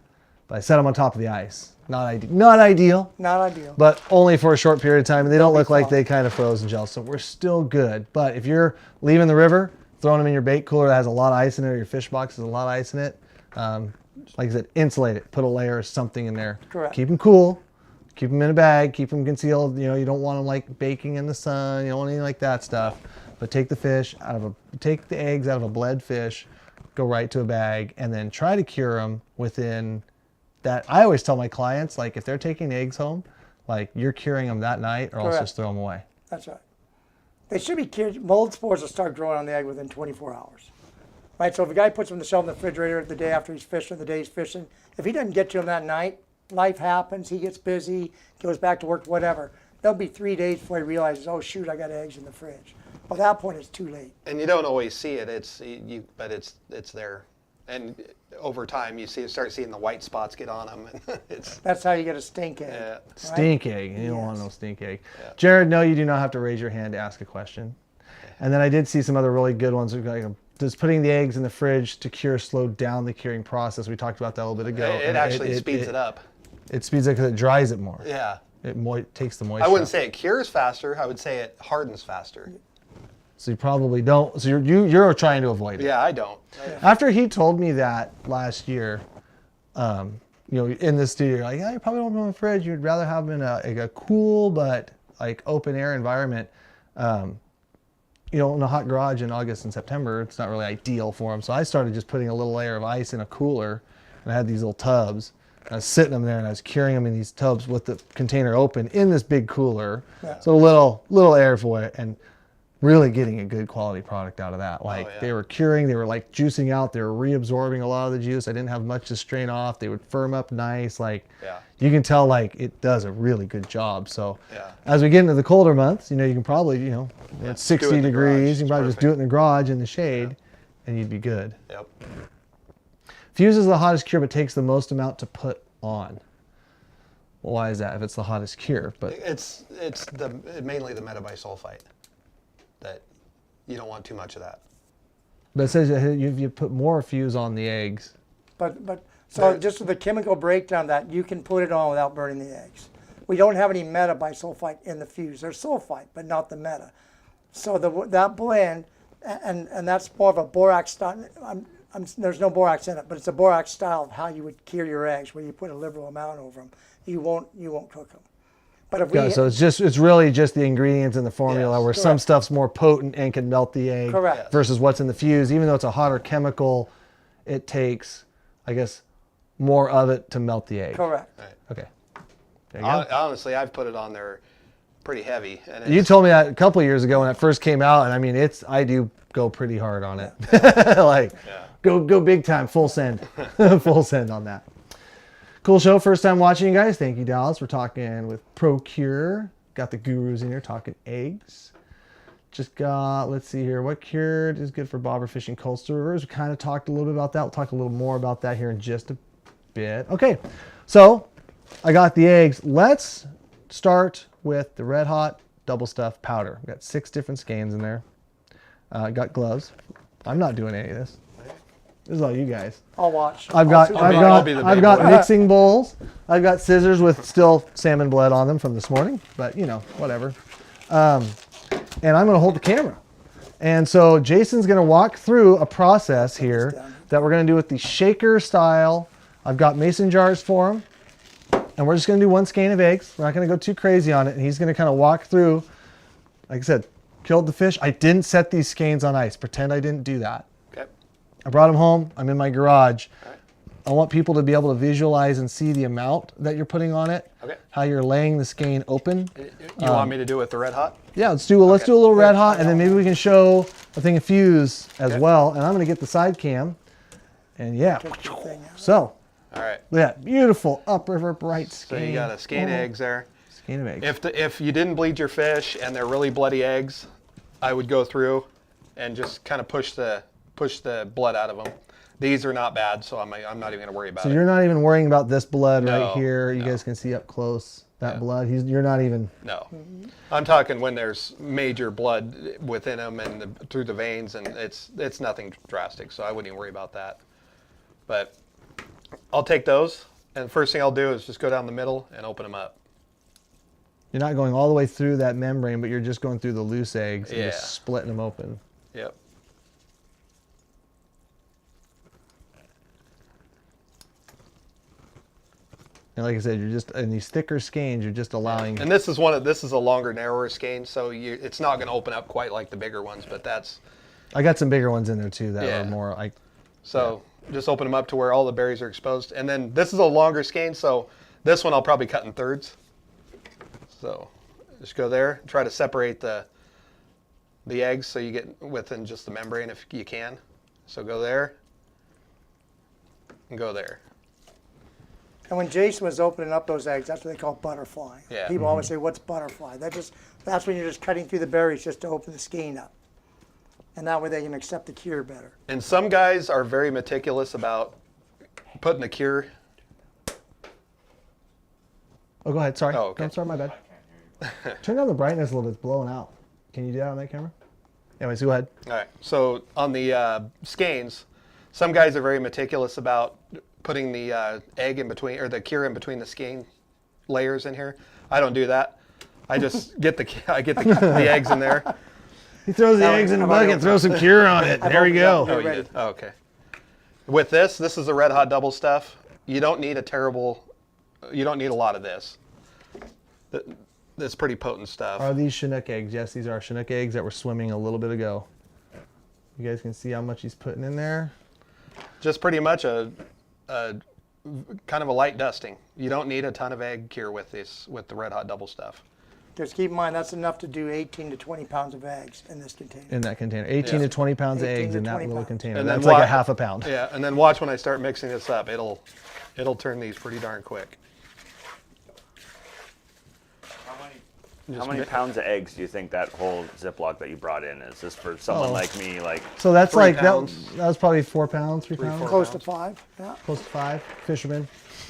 but I set them on top of the ice. Not ideal, Not ideal. but only for a short period of time. And they don't look like fine. they kind of froze and gel. So we're still good. But if you're leaving the river, throwing them in your bait cooler that has a lot of ice in it, or your fish box has a lot of ice in it, like I said, insulate it. Put a layer of something in there. Correct. Keep them cool. Keep them in a bag. Keep them concealed. You don't want them like baking in the sun. You don't want anything like that stuff. But take the take the eggs out of a bled fish, go right to a bag, and then try to cure them within that. I always tell my clients, like, if they're taking eggs home, like, you're curing them that night, or else Correct. just throw them away. That's right. They should be cured. Mold spores will start growing on the egg within 24 hours. right? So if a guy puts them on the shelf in the refrigerator the day after he's fishing, the day he's fishing, if he doesn't get to them that night, life happens, he gets busy, goes back to work, whatever. There'll be 3 days before he realizes, oh shoot, I got eggs in the fridge. Well, at that point, it's too late. And you don't always see it. But it's there. And over time, start seeing the white spots get on them, and That's how you get a stink egg. Yeah. right? Stink egg. You don't want Yes. no stink egg. Yeah. Jared, no, you do not have to raise your hand to ask a question. And then I did see some other really good ones. Like, does putting the eggs in the fridge to cure slow down the curing process? We talked about that a little bit ago. It And actually speeds it up. It speeds it because it dries it more. Yeah. It takes the moisture. I wouldn't out. say it cures faster. I would say it hardens faster. So you probably don't. So you're trying to avoid it. Yeah, I don't. After he told me that last year, in the studio, like, yeah, you probably don't put them in the fridge. You'd rather have them in a cool but like open air environment. In a hot garage in August and September, it's not really ideal for them. So I started just putting a little layer of ice in a cooler, and I had these little tubs. I was sitting them there, and I was curing them in these tubs with the container open in this big cooler. Yeah. So a little airflow, and really getting a good quality product out of that. Like yeah. they were curing, they were like juicing out, they were reabsorbing a lot of the juice. I didn't have much to strain off. They would firm up nice. Like Yeah. you can tell like it does a really good job. So Yeah. as we get into the colder months, you can probably, it's do it 60 in the garage. degrees, you can It's probably just perfect. do it in the garage in the shade and you'd be good. Yep. Fuse is the hottest cure but takes the most amount to put on. Well, why is that if it's the hottest cure? But It's mainly the metabisulfite that you don't want too much of that. it says that you put more fuse on the eggs. But so just with the chemical breakdown that you can put it on without burning the eggs. We don't have any meta bisulfite in the fuse. There's sulfite, but not the meta. So that blend, and that's more of a borax style. There's no borax in it, but it's a borax style of how you would cure your eggs, where you put a liberal amount over them. You won't cook them. But if Yeah, so it's really just the ingredients in the formula Yes, where some correct. stuff's more potent and can melt the egg Correct. versus what's in the fuse. Even though it's a hotter chemical, it takes, I guess, more of it to melt the egg. correct. Right. Okay. There you go. Honestly, I've put it on there pretty heavy. And You it's, told me that a couple of years ago when it first came out, and I mean, I do go pretty hard on it. Like, go big time, full send, full send on that. Cool show. First time watching, you guys. Thank you, Dallas. We're talking with ProCure. Got the gurus in here talking eggs. Just got, let's see here. What cured is good for bobber fishing coastal rivers? We kind of talked a little bit about that. We'll talk a little more about that here in just a bit. Okay, so I got the eggs. Let's start with the Red Hot double stuff powder. We got 6 different skeins in there. Got gloves. I'm not doing any of this. This is all you guys. I'll watch. I've I'll got see- I've got mixing bowls. I've got scissors with still salmon blood on them from this morning, but whatever. And I'm going to hold the camera. And so Jason's going to walk through a process here that we're going to do with the shaker style. I've got mason jars for him, and we're just going to do 1 skein of eggs. We're not going to go too crazy on it. And he's going to kind of walk through. Like I said, killed the fish. I didn't set these skeins on ice. Pretend I didn't do that. Okay. I brought them home. I'm in my garage. All right. I want people to be able to visualize and see the amount that you're putting on it. Okay. How you're laying the skein open. You want me to do it with the red hot? Yeah, let's do a little red hot, and then maybe we can show a thing of fuse as Okay. well. And I'm going to get the side cam. And yeah, Take your thing out. so All right. look at that beautiful upriver bright So skein. you got a skein of eggs there. Skein of eggs. If you didn't bleed your fish and they're really bloody eggs, I would go through and just kind of push the blood out of them. These are not bad, so I'm not even going to worry about So it. you're not even worrying about this blood No, right here. You no. guys can see up close that Yeah. blood. You're not even. No, I'm talking when there's major blood within them and through the veins, and it's nothing drastic, so I wouldn't even worry about that. But I'll take those, and the first thing I'll do is just go down the middle and open them up. You're not going all the way through that membrane, but you're just going through the loose eggs and Yeah. just splitting them open. Yep. And like I said, you're just in these thicker skeins. You're just allowing. And this is a longer, narrower skein, so it's not going to open up quite like the bigger ones, but that's I got some bigger ones in there too that Yeah. are more like. so. Just open them up to where all the berries are exposed, and then this is a longer skein, so this one I'll probably cut in thirds. So just go there, try to separate the eggs so you get within just the membrane if you can, So go there and go there. And when Jason was opening up those eggs, that's what they call butterfly. Yeah. People always say, "What's butterfly?" That's when you're just cutting through the berries just to open the skein up, and that way they can accept the cure better. And some guys are very meticulous about putting the cure. Oh, go ahead. Sorry. Oh, okay. No, sorry, my bad. Turn down the brightness a little bit. It's blowing out. Can you do that on that camera? Anyways, go ahead. All right. So on the skeins, some guys are very meticulous about putting the egg in between, or the cure in between the skein layers in here. I don't do that. I just get the eggs in there. He throws the Now, eggs in the I've already bucket, throws some cure on it. There we opened go. up. Oh, you ready. did. Oh, okay. With this is the red hot double stuff. You don't need you don't need a lot of this. That's pretty potent stuff. Are these Chinook eggs? Yes, these are Chinook eggs that were swimming a little bit ago. You guys can see how much he's putting in there. Just pretty much a kind of a light dusting. You don't need a ton of egg cure with the red hot double stuff. Just keep in mind that's enough to do 18 to 20 pounds of eggs in this container. In that container. 18 to 20 pounds of 18 eggs to in that 20 little pounds. container. And then That's like a what- half a pound. Yeah, and then watch when I start mixing this up. It'll turn these pretty darn quick. How many pounds of eggs do you think that whole Ziploc that you brought in is? Just for someone Oh. like me, like So that's 3 like, that pounds. was probably 4 pounds, 3 pounds? 4 Close to 5. Yeah. Close to 5. Fisherman.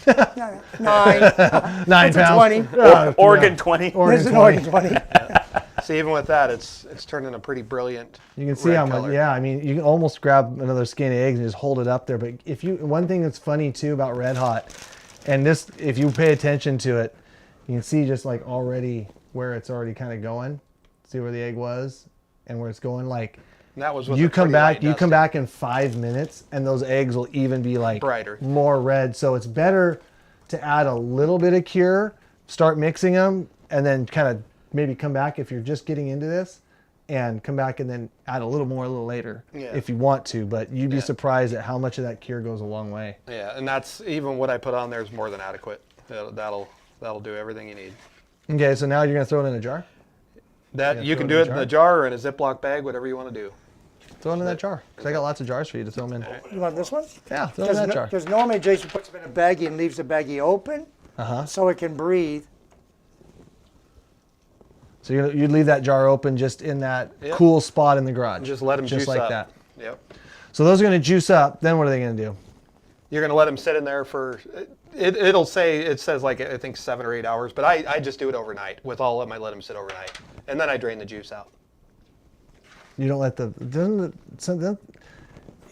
Yeah. 9. 9 That's a pounds. 20. Yeah, Oregon 20. Oregon This is 20. Oregon 20. See, even with that, it's turning a pretty brilliant. You can see red how much, color. yeah, I mean, you can almost grab another skin of eggs and just hold it up there. But one thing that's funny too about Red Hot, and this, if you pay attention to it, you can see just like already where it's already kind of going. See where the egg was and where it's going. Like, And that was with you a come pretty back, light you come dusting. back in 5 minutes and those eggs will even be like Brighter. more red. So it's better to add a little bit of cure, start mixing them, and then kind of maybe come back if you're just getting into this, and come back and then add a little more a little later Yeah. if you want to. But you'd be Yeah. surprised at how much of that cure goes a long way. Yeah, and that's even what I put on there is more than adequate. That'll do everything you need. Okay, so now you're gonna throw it in a jar. That Yeah, you throw can it do in it a in a jar or in a Ziploc bag, whatever you want to do. Throw it in that jar, because I got lots of jars for you to throw them in. You want this one? Yeah, throw it in that jar. Because normally Jason puts them in a baggie and leaves the baggie open so it can breathe. So you'd leave that jar open just in that Yep. cool spot in the garage. Just let them just juice like up. that. Yep. So those are gonna juice up. Then what are they gonna do? You're gonna let them sit in there for. It says like I think 7 or 8 hours, but I just do it overnight. With all of them, I let them sit overnight, and then I drain the juice out. You don't let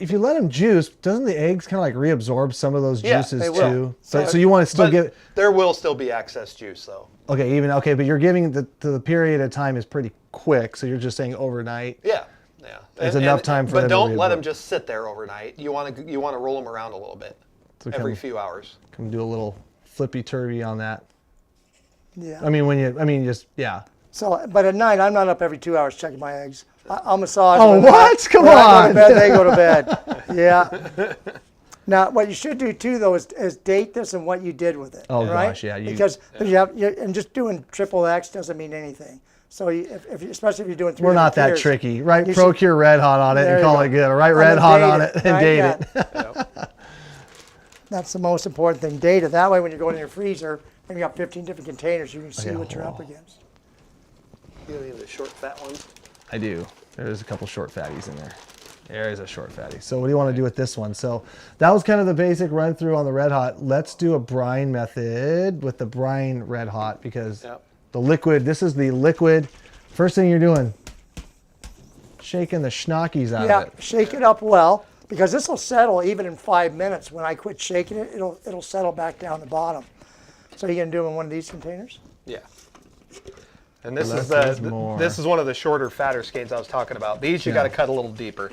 if you let them juice, doesn't the eggs kind of like reabsorb some of those Yeah, juices they will. too? So you want to still But give there will still be excess juice though. okay, but you're giving the period of time is pretty quick. So you're just saying overnight. Yeah. There's enough time for But them to don't let reabsorb. them just sit there overnight. You want to roll them around a little bit So every come- few hours. Come do a little flippy turvy on that. Yeah. Yeah. So, but at night, I'm not up every 2 hours checking my eggs. I'll massage Oh, them. what? Come When I go on. to bed, they go to bed. Yeah. Now, what you should do too, though, is date this and what you did with it. Oh, right? gosh, yeah, Because and just doing triple X doesn't mean anything. So especially if you're doing 3 We're not that tiers, tricky. Right? you Procure should- Red Hot on it There and you call go. it good. Or write And Red then Hot date on it and right? date Yeah. it. That's the most important thing. Date it. That way, when you're going in your freezer and you got 15 different containers, you can see what you're up against. You need the short, fat ones. I do. There's a couple short fatties in there. There is a short fatty. So what do you want to do with this one? So that was kind of the basic run through on the Red Hot. Let's do a brine method with the brine Red Hot because Yep. the liquid, this is the liquid. First thing you're doing, shaking the schnockies out Yeah, of it. shake it up well because this will settle even in 5 minutes. When I quit shaking it, it'll settle back down the bottom. So you're gonna do it in one of these containers? Yeah. And this Less is is more. this is one of the shorter, fatter skeins I was talking about. These you Yeah. got to cut a little deeper.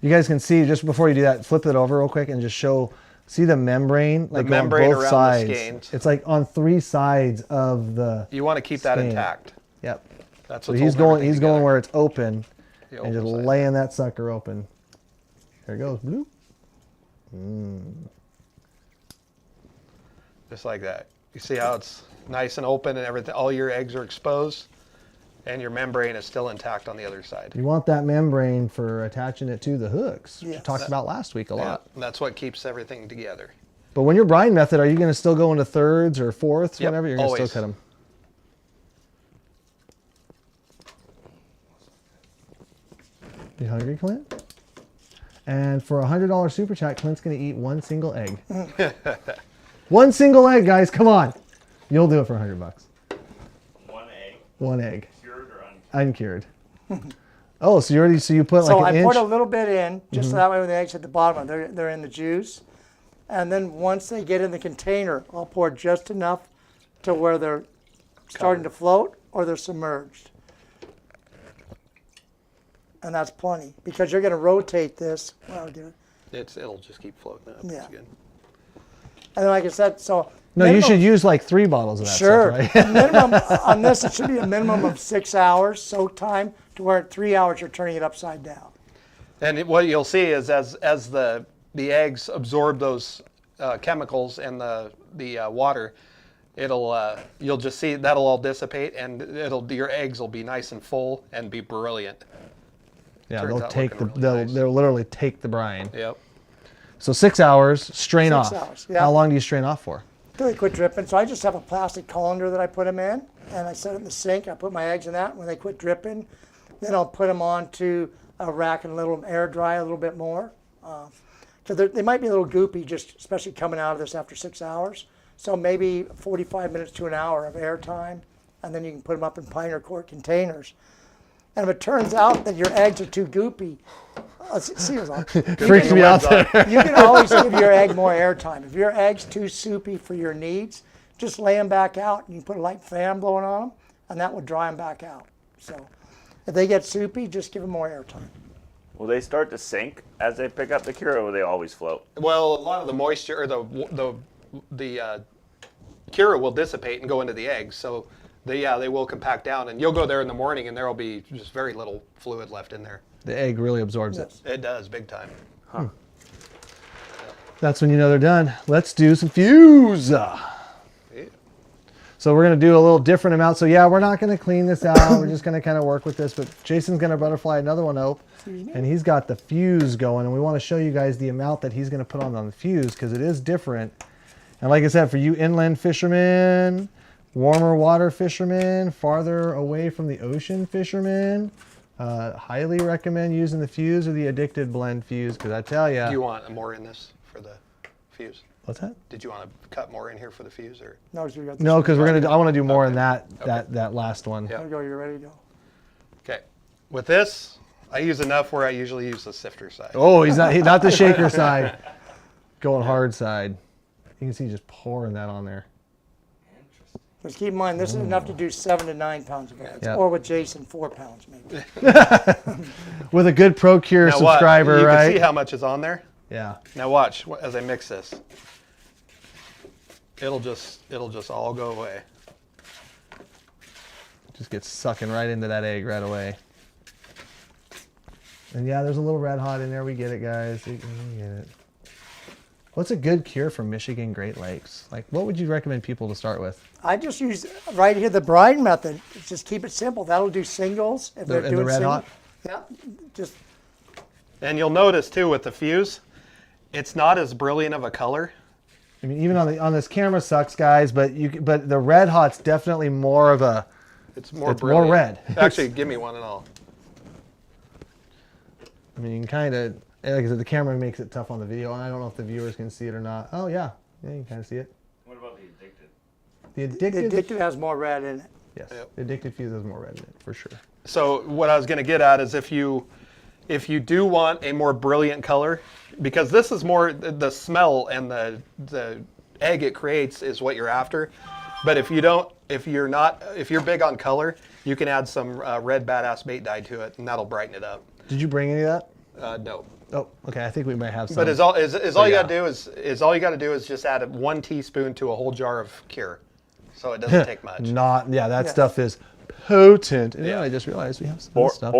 You guys can see, just before you do that, flip it over real quick and just show, see the membrane? Like membrane on both around the sides. skeins. It's like on 3 sides of the You want to keep that skein. intact. Yep. That's So what's he's holding going. everything He's going together. where it's open, The and just open side. laying that sucker open. There it goes. Bloop. Just like that. You see how it's nice and open and everything. All your eggs are exposed. And your membrane is still intact on the other side. You want that membrane for attaching it to the hooks, which we Yes. talked about last week a lot. Yeah, that's what keeps everything together. But when you're brine method, are you going to still go into thirds or fourths Yep, whenever? You're going to always. still cut them. You hungry, Clint? And for a $100 super chat, Clint's going to eat one single egg. One single egg, guys. Come on. You'll do it for $100. One egg, One egg. cured or uncured? Uncured. Oh, so you put So like an I inch? poured a little bit in, just so that way when the eggs hit the bottom, they're in the juice. And then once they get in the container, I'll pour just enough to where they're starting to float or they're submerged. And that's plenty, because you're going to rotate this. Well, It'll just keep floating up. Yeah. It's good. and then like I said, so No, you minimum- should use like 3 bottles of that Sure. stuff, right? Minimum on this, it should be a minimum of 6 hours soak time, to where at 3 hours you're turning it upside down. And what you'll see is as the eggs absorb those chemicals and the water, you'll just see that'll all dissipate, and your eggs will be nice and full and be brilliant. Yeah, Turns they'll out take looking the really nice. they'll literally take the brine. Yep. So 6 hours, strain 6 off. hours, yeah. How long do you strain off for? Till they quit dripping. So I just have a plastic colander that I put them in, and I set it in the sink. I put my eggs in that. When they quit dripping, then I'll put them onto a rack and let them air dry a little bit more. So they might be a little goopy, just especially coming out of this after 6 hours. So maybe 45 minutes to an hour of air time, and then you can put them up in pioneer quart containers. And if it turns out that your eggs are too goopy, see what's on. Freaks me out there. You can always give your egg more airtime. If your egg's too soupy for your needs, just lay them back out and you put a light fan blowing on them, and that will dry them back out. So if they get soupy, just give them more airtime. Will they start to sink as they pick up the cure, or will they always float? Well, a lot of the moisture or the cure will dissipate and go into the eggs, so they will compact down, and you'll go there in the morning and there will be just very little fluid left in there. The egg really absorbs it. Yes. It does, big time. That's when you know they're done. Let's do some fuse. So we're going to do a little different amount. So yeah, we're not going to clean this out. We're just going to kind of work with this. But Jason's going to butterfly another one out. And he's got the fuse going. And we want to show you guys the amount that he's going to put on the fuse, because it is different. And like I said, for you inland fishermen, warmer water fishermen, farther away from the ocean fishermen, highly recommend using the fuse or the addicted blend fuse, because I tell you. Do you want more in this for the fuse? What's that? Did you want to cut more in here for the fuse, or? No, so we got this No, one. because I want to do more in Okay. that last one. Yeah. There we go, you're ready to go. Okay. With this, I use enough where I usually use the sifter side. Oh, he's not the shaker side. Going hard side. You can see just pouring that on there. Just keep in mind, this is enough to do 7 to 9 pounds of eggs. Yeah. Or with Jason, 4 pounds maybe. With a good ProCure Now what? subscriber, You right? can see how much is on there. Yeah. Now watch as I mix this. It'll just all go away. Just gets sucking right into that egg right away. And yeah, there's a little red hot in there. We get it, guys. We get it. What's a good cure for Michigan Great Lakes? Like, what would you recommend people to start with? I just use right here the brine method. Just keep it simple. That'll do singles. If they're The doing red single- hot? Yeah, just And you'll notice too with the fuse, it's not as brilliant of a color. I mean, even on this camera sucks, guys, but the red hot's definitely more of a. It's more It's more brilliant. red. Actually, give me one and all. I mean, you can kind of, like I said, the camera makes it tough on the video, and I don't know if the viewers can see it or not. Oh yeah, you can kind of see it. What about the addicted? The the addicted, addictive has more red in it. yes, Yep. the addicted fuse has more red in it for sure. So what I was going to get at is if you do want a more brilliant color, because this is more the smell and the egg it creates is what you're after. But if you're big on color, you can add some red badass bait dye to it, and that'll brighten it up. Did you bring any of that? No. Oh, okay. I think we might have some. But all you yeah. got to do is just add 1 teaspoon to a whole jar of cure, so it doesn't take much. That Yeah. stuff is potent. And Yeah. I just realized we have some Or stuff.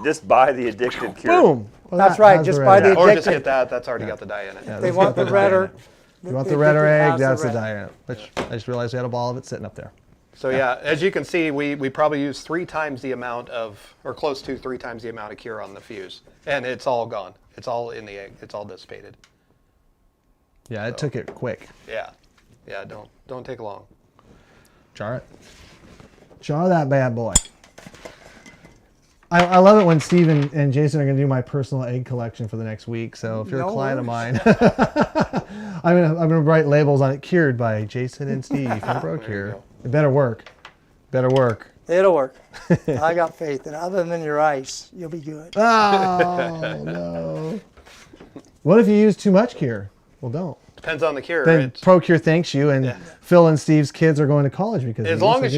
just buy the addicted cure. Boom. Well, That's that right, has just the buy red the egg. Or just addicted. get that. That's already got the dye in it. Yeah, They that's want got the dye in redder. it. You want the addicted redder egg? has That's the red. dye in it. Which I just realized we had a ball of it sitting up there. So yeah, as you can see, we probably use 3 times the amount of, or close to 3 times the amount of cure on the fuse, and it's all gone. It's all in the egg. It's all dissipated. Yeah, it took it quick. Yeah, yeah. Don't take long. Jar it. Jar that bad boy. I love it when Steve and Jason are going to do my personal egg collection for the next week. So if you're a No client of worries. mine, I'm gonna write labels on it. Cured by Jason and Steve from ProCure. go. It better work. Better work. It'll work. I got faith in it. Other than your ice, you'll be good. Oh no. What if you use too much cure? Well, don't. Depends on the cure. Then It's- ProCure thanks you, and Phil and Steve's kids are going to college because As long as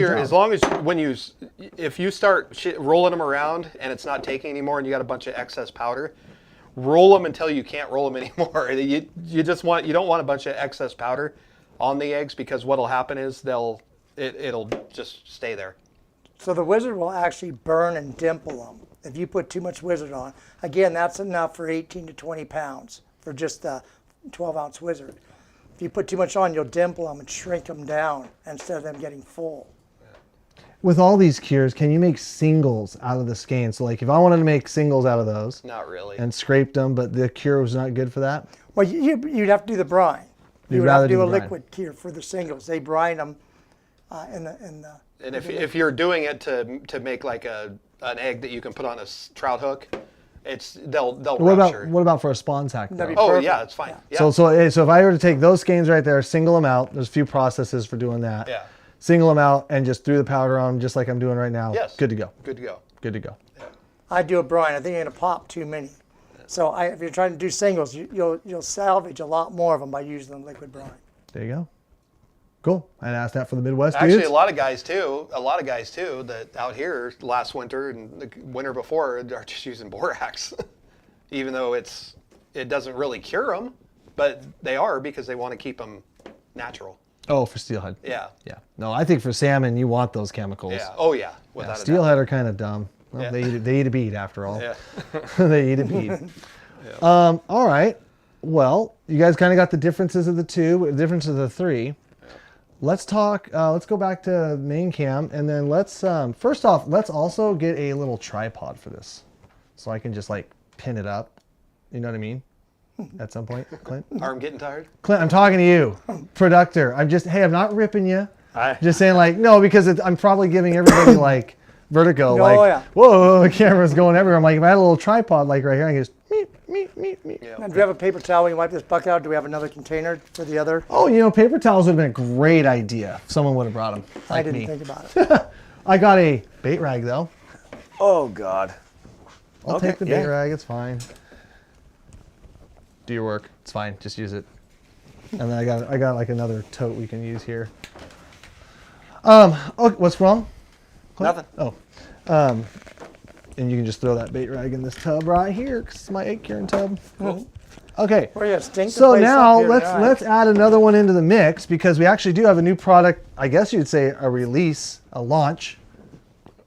if you start rolling them around and it's not taking anymore and you got a bunch of excess powder, roll them until you can't roll them anymore. You don't want a bunch of excess powder on the eggs, because what'll happen is it'll just stay there. So the Wizard will actually burn and dimple them if you put too much Wizard on. Again, that's enough for 18 to 20 pounds for just a 12-ounce Wizard. If you put too much on, you'll dimple them and shrink them down instead of them getting full. With all these cures, can you make singles out of the skein? So like if I wanted to make singles out of those Not really. and scraped them, but the cure was not good for that? Well, you'd have to do the brine. You'd You would have rather to do do a the brine. liquid cure for the singles. They brine them in the. And if you're doing it to make like an egg that you can put on a trout hook, they'll rupture. What about for a spawn tack? though? That'd be Oh perfect. yeah, it's fine. Yeah. So if I were to take those skeins right there, single them out, there's a few processes for doing that. Yeah. Single them out and just threw the powder on them just like I'm doing right now. Yes. Good to go. Good to go. Good to go. I do a brine. I think you're gonna pop too many. So if you're trying to do singles, you'll salvage a lot more of them by using the liquid brine. There you go. Cool. I'd ask that for the Midwest Actually, dudes. a lot of guys too that out here last winter and the winter before are just using borax, even though it doesn't really cure them, but they are because they want to keep them natural. Oh, for steelhead. Yeah. Yeah. No, I think for salmon, you want those chemicals. Yeah. Oh yeah. Yeah, Without a doubt. steelhead are kind of dumb. Well, Yeah. they eat a bead after all. Yeah. They eat a bead. All right. Well, you guys kind of got the differences of the two, the differences of the three. Let's talk. Let's go back to main cam, and then let's first off, let's also get a little tripod for this, so I can just like pin it up. You know what I mean? At some point, Clint. Arm getting tired? Clint, I'm talking to you, producer. I'm not ripping you. I- Just saying, like, no, because I'm probably giving everybody like vertigo. Oh, like, yeah. whoa, the camera's going everywhere. I'm like, if I had a little tripod like right here, I can just meep. Yeah. Now, do you have a paper towel when you wipe this bucket out? Do we have another container for the other? Oh, paper towels would have been a great idea if someone would have brought them. Like I didn't me. think about it. I got a bait rag though. Oh God. I'll Okay, take the bait yeah. rag. It's fine. Do your work. It's fine. Just use it. And then I got like another tote we can use here. Okay, what's wrong? Clint? Nothing. Oh. And you can just throw that bait rag in this tub right here because it's my egg curing tub. Okay. We're gonna stink the So place now up here tonight. let's add another one into the mix because we actually do have a new product. I guess you'd say a release, a launch.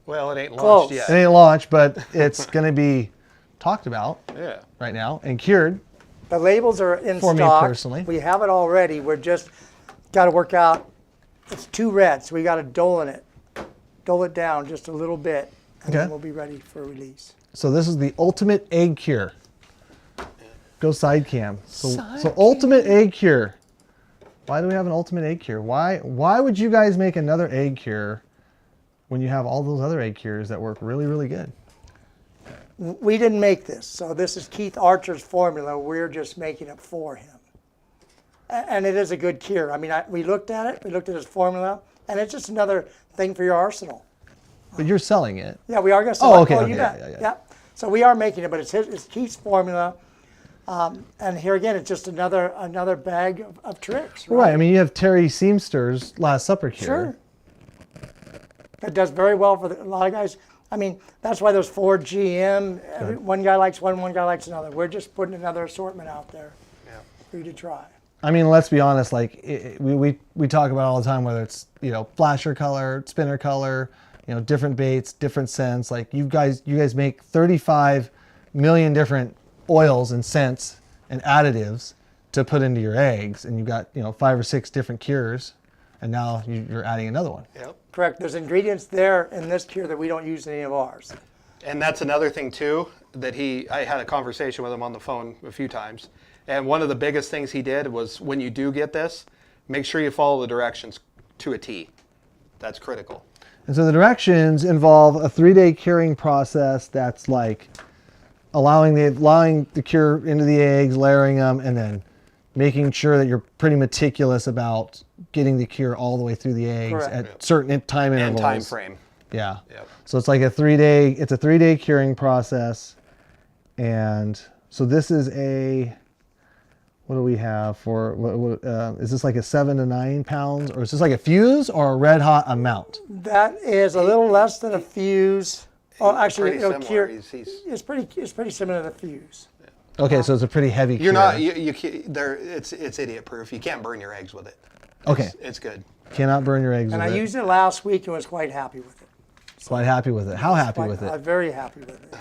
Well, it ain't Close. launched yet. It ain't launched, but it's going to be talked about Yeah. right now and cured. The labels are in For me stock. personally. We have it already. We're just got to work out. It's too red, so we got to dole it down just a little bit, and Okay. then we'll be ready for release. So this is the ultimate egg cure. Go side cam. So ultimate egg cure. Why do we have an ultimate egg cure? Why would you guys make another egg cure when you have all those other egg cures that work really, really good? We didn't make this, so this is Keith Archer's formula. We're just making it for him, and it is a good cure. I mean, we looked at it. We looked at his formula, and it's just another thing for your arsenal. But you're selling it. Yeah, we are going to. Oh, okay, you okay, bet. yeah. So we are making it, but it's Keith's formula, and here again, it's just another bag of tricks. Right. I mean, you have Terry Seamster's Last Supper cure. Sure. It does very well for a lot of guys. I mean, that's why there's 4 GM. One guy likes one guy likes another. We're just putting another assortment out there for you to try. I mean, let's be honest. Like we talk about all the time, whether it's flasher color, spinner color, different baits, different scents. Like you guys make 35 million different oils and scents and additives to put into your eggs, and you've got 5 or 6 different cures. and now you're adding another one. Yep. Correct. There's ingredients there in this cure that we don't use in any of ours. And that's another thing too, that I had a conversation with him on the phone a few times. And one of the biggest things he did was when you do get this, make sure you follow the directions to a T. That's critical. And so the directions involve a 3-day curing process that's like allowing the cure into the eggs, layering them, and then making sure that you're pretty meticulous about getting the cure all the way through the eggs Correct. at certain time intervals. And time frame. Yeah. Yep. So it's like a 3-day curing process. And so this is what do we have for, is this like a 7 to 9 pounds, or is this like a fuse or a red hot amount? That is a little less than a fuse. Oh, actually, Pretty it'll similar. cure. He's- It's pretty similar to the fuse. Okay, so it's a pretty heavy You're cure. not, it's idiot proof. You can't burn your eggs with it. Okay. It's good. Cannot burn your eggs And with I it. used it last week and was quite happy with it. Quite happy with it. How happy with I'm it? very happy with it.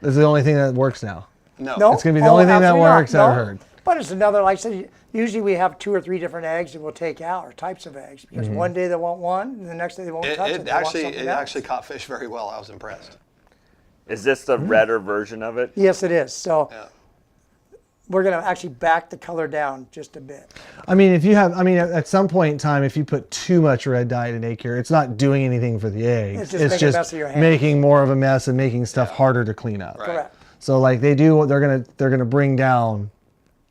This is the only thing that works now. No. No, It's gonna be the only thing that absolutely not. works, I've heard. But it's another, like I said, usually we have 2 or 3 different eggs that we'll take out, or types of eggs, because Mm-hmm. one day they want one, and the next day they won't touch it. It They want actually something else. caught fish very well. I was impressed. Is this the redder version of it? Yes, it is. So Yeah. we're going to actually back the color down just a bit. I mean, at some point in time, if you put too much red dye in an egg cure, it's not doing anything for the eggs. It's just making a mess of your hands. making more of a mess and making stuff harder to clean up. Right. Correct. So like they're gonna bring down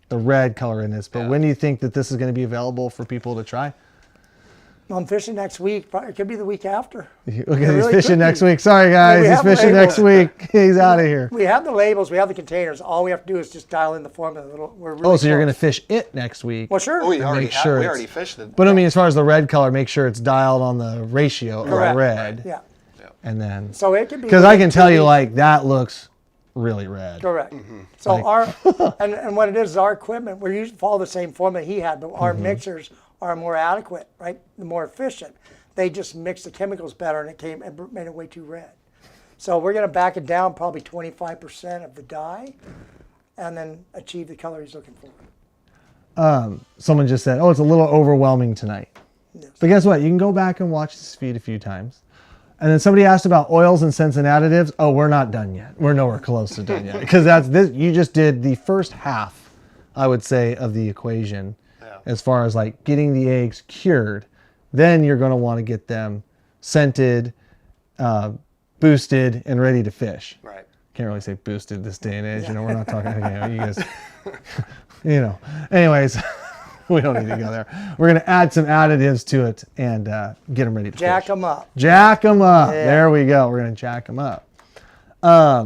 the red color in this. But Yeah. when do you think that this is going to be available for people to try? I'm fishing next week. Probably, it could be the week after. Okay, he's really fishing could next be. week. Sorry guys, We he's have fishing labels. next week. He's out of here. We have the labels. We have the containers. All we have to do is just dial in the formula. We're really Oh, so you're close. going to fish it next week? Well, sure. Oh, we make already, sure we it's- already fished it. But I mean, as far as the red color, make sure it's dialed on the ratio of Correct. red. Yeah. And then, So it could be. because I can within tell 2 you, weeks. like, that looks really red. Correct. So Like- and what it is our equipment, we usually follow the same formula he had, but our mixers are more adequate, right? The more efficient. They just mix the chemicals better, and it made it way too red. So we're going to back it down probably 25% of the dye, and then achieve the color he's looking for. Someone just said, oh, it's a little overwhelming tonight. Yes. But guess what? You can go back and watch this feed a few times. And then somebody asked about oils and scents and additives. Oh, we're not done yet. We're nowhere close to done yet. Because you just did the first half, I would say, of the equation. Yeah. As far as like getting the eggs cured. Then you're going to want to get them scented, boosted, and ready to fish. Right. Can't really say boosted this day and age. You know, we're not talking, you guys, anyways, we don't need to go there. We're going to add some additives to it and get them ready to Jack fish. them up. Jack them up. Yeah. There we go. We're going to jack them up. I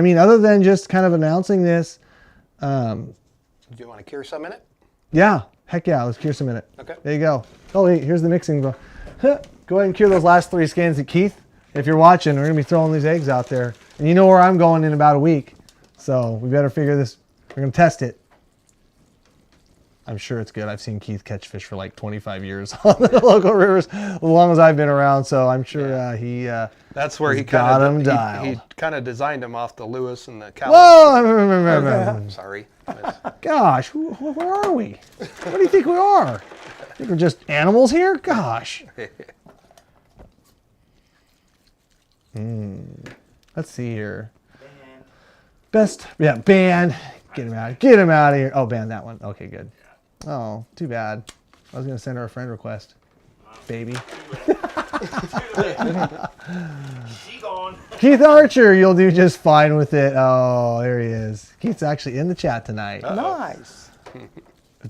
mean, other than just kind of announcing this, Do you want to cure some in it? yeah, heck yeah, let's cure some in it. Okay. There you go. Oh, wait, here's the mixing bowl. Go ahead and cure those last 3 skins. Keith, if you're watching, we're going to be throwing these eggs out there. And you know where I'm going in about a week. So we better figure this. We're going to test it. I'm sure it's good. I've seen Keith catch fish for like 25 years on the local rivers, as long as I've been around. So I'm sure he. That's where he He's got 'em kind dialed. he kind of designed them off the Lewis and the Cal. Whoa! Sorry. Gosh, where are we? What do you think we are? Think we're just animals here? Gosh. Let's see here. Best, yeah, band. Get him out. Get him out of here. Oh, ban that one. Okay, good. Oh, too bad. I was gonna send her a friend request. Baby. She gone. Keith Archer, you'll do just fine with it. Oh, there he is. Keith's actually in the chat tonight. Nice.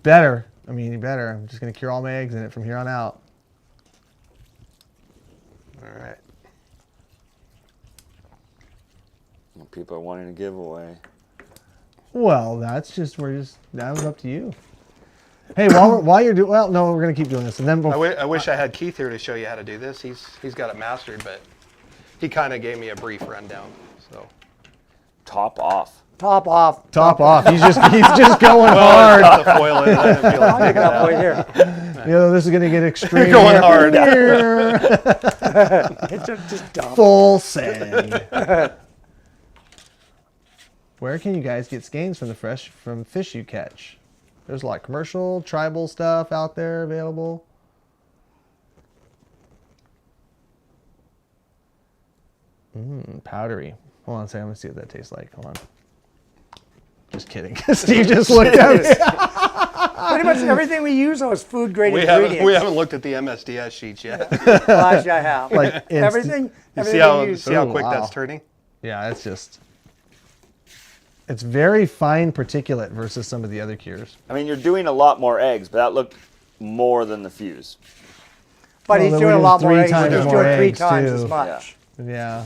Better. I mean, you better. I'm just gonna cure all my eggs in it from here on out. All right. People are wanting a giveaway. Well, that was up to you. Hey, while you're doing, well, no, we're gonna keep doing this, and then I wish I had Keith here to show you how to do this. He's got it mastered, but he kind of gave me a brief rundown. So Top off. Top off. top off. He's just going hard. got the foil in. I didn't feel like I'll taking get it up out. right here. You know, this is gonna get extreme. Going hard. It's just dumb. Full send. Where can you guys get skeins from fish you catch? There's a lot of commercial, tribal stuff out there available. Powdery. Hold on a second. I'm going to see what that tastes like. Hold on. Just kidding. Steve just looked at me. Pretty much everything we use is food grade ingredients. We haven't looked at the MSDS sheets yet. Well, actually, I have. Like everything. You Everything see how, we use. see how Ooh, quick wow. that's turning? Yeah, it's just... It's very fine particulate versus some of the other cures. I mean, you're doing a lot more eggs, but that looked more than the fuse. But Well, he's then doing we a did lot more 3 eggs. times He's more doing 3 eggs, times too. as much. Yeah.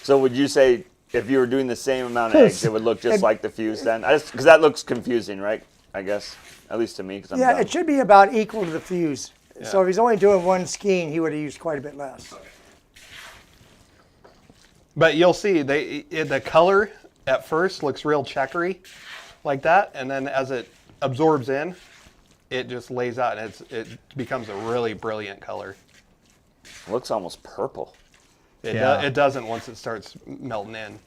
So would you say if you were doing the same amount of eggs, it would look just like the fuse then? Because that looks confusing, right? I guess, at least to me, because I'm Yeah, dumb. it should be about equal to the fuse. So Yeah. if he's only doing 1 skein, he would have used quite a bit less. But you'll see, the color at first looks real checkery like that, and then as it absorbs in, it just lays out and it becomes a really brilliant color. It looks almost purple. Yeah. It doesn't once it starts melting in.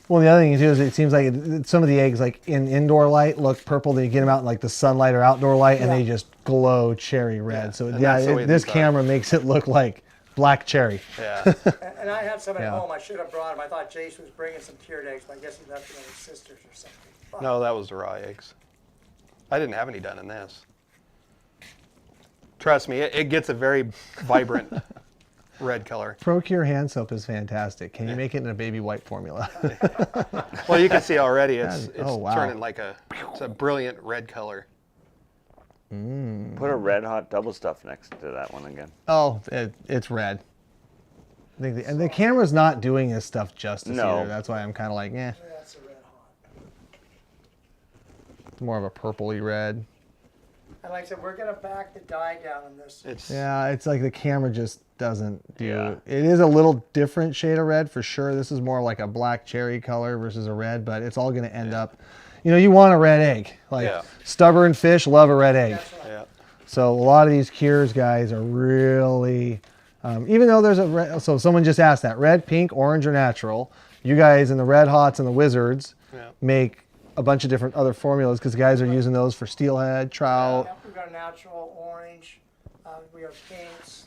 Well, the other thing too is it seems like some of the eggs, like in indoor light, look purple. Then you get them out in like the sunlight or outdoor light, and they just glow cherry red. Yeah, So and that's the way this these are. camera makes it look like black cherry. Yeah. And I have some at Yeah. home. I should have brought them. I thought Jason was bringing some cured eggs, but I guess he left them with his sisters or something. No, that was the raw eggs. I didn't have any done in this. Trust me, it gets a very vibrant red color. ProCure hand soap is fantastic. Can you make it in a baby white formula? Well, you can see already it's Oh, wow. turning it's a brilliant red color. Put a red hot double stuff next to that one again. Oh, it's red. I think and the camera's not doing this stuff justice No. either. That's why I'm kind of like, eh. That's a red hot. It's more of a purpley red. And like I said, we're going to back the dye down on this. Yeah, it's like the camera just doesn't do Yeah. it. Is a little different shade of red for sure. This is more like a black cherry color versus a red, but it's all going to end up, you want a red egg. Like Yeah. stubborn fish love a red egg. That's right. Yeah. So a lot of these cures guys are really, even though there's a red, so someone just asked that, red, pink, orange, or natural. You guys in the Red Hots and the Wizards Yeah. make a bunch of different other formulas because guys are using those for steelhead, trout. Yep, we've got a natural orange. We have pinks,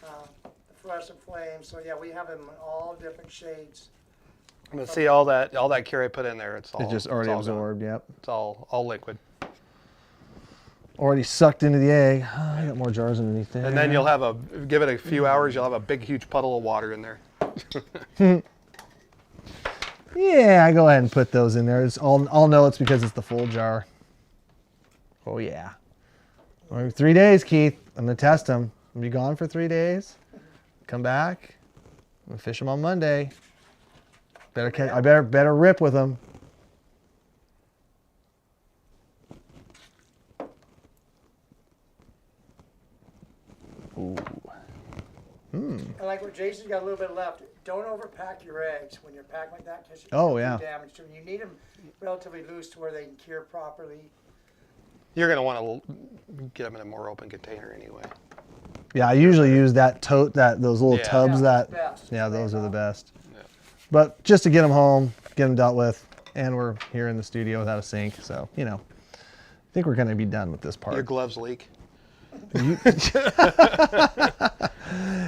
the fluorescent flames. So yeah, we have them in all different shades. I'm gonna see all that cure I put in there. It's all It's just already it's all gone. absorbed, yep. It's all liquid. Already sucked into the egg. I got more jars underneath there. And then you'll have give it a few hours. You'll have a big, huge puddle of water in there. Yeah, go ahead and put those in there. I'll know it's because it's the full jar. Oh yeah. 3 days, Keith. I'm gonna test them. I'm gonna be gone for 3 days. Come back. I'm gonna fish them on Monday. I better rip with them. Ooh. And like where Jason's got a little bit left, don't overpack your eggs when you're packed like that because you Oh, can yeah. do damage to them. You need them relatively loose to where they can cure properly. You're gonna want to get them in a more open container anyway. Yeah, I usually use that tote, those little Yeah. tubs. Yeah, that's best. Yeah, those are the best. Yeah. But just to get them home, get them dealt with, and we're here in the studio without a sink, so I think we're gonna be done with this part. Your gloves leak.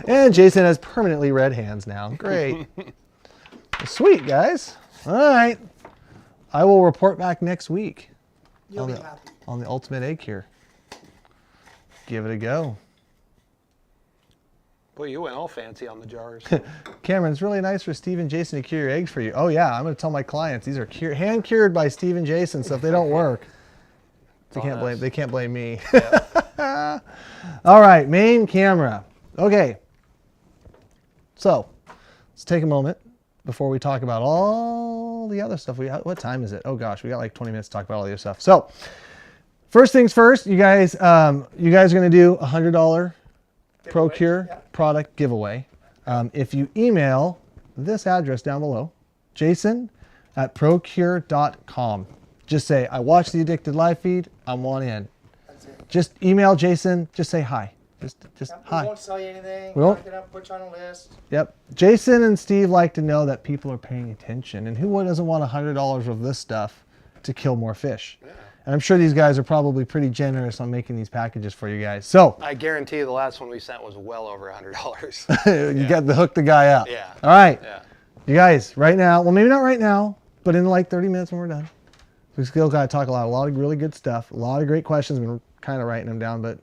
And Jason has permanently red hands now. Great. Sweet, guys. All right. I will report back next week You'll be happy. on the ultimate egg cure. Give it a go. Boy, you went all fancy on the jars. Cameron, it's really nice for Steve and Jason to cure your eggs for you. Oh yeah, I'm going to tell my clients these are hand cured by Steve and Jason, so if they don't work, they can't blame me. All right, main camera. Okay. So, let's take a moment before we talk about all the other stuff. What time is it? Oh gosh, we got like 20 minutes to talk about all the other stuff. So, first things first, you guys are going to do a $100 ProCure product giveaway. If you email this address down below, jason@procure.com. Just say, I watched the Addicted live feed, I'm on in. That's it. Just email Jason, just say hi. Just We hi. won't sell you anything. We won't. Mark it up, put you on a list. Yep. Jason and Steve like to know that people are paying attention. And who doesn't want $100 of this stuff to kill more fish? And I'm sure these guys are probably pretty generous on making these packages for you guys. So I guarantee the last one we sent was well over $100. you got to hook the guy up. Yeah. All right. Yeah. You guys, right now, well, maybe not right now, but in like 30 minutes when we're done, we still got to talk a lot of really good stuff, a lot of great questions. We're kind of writing them down, but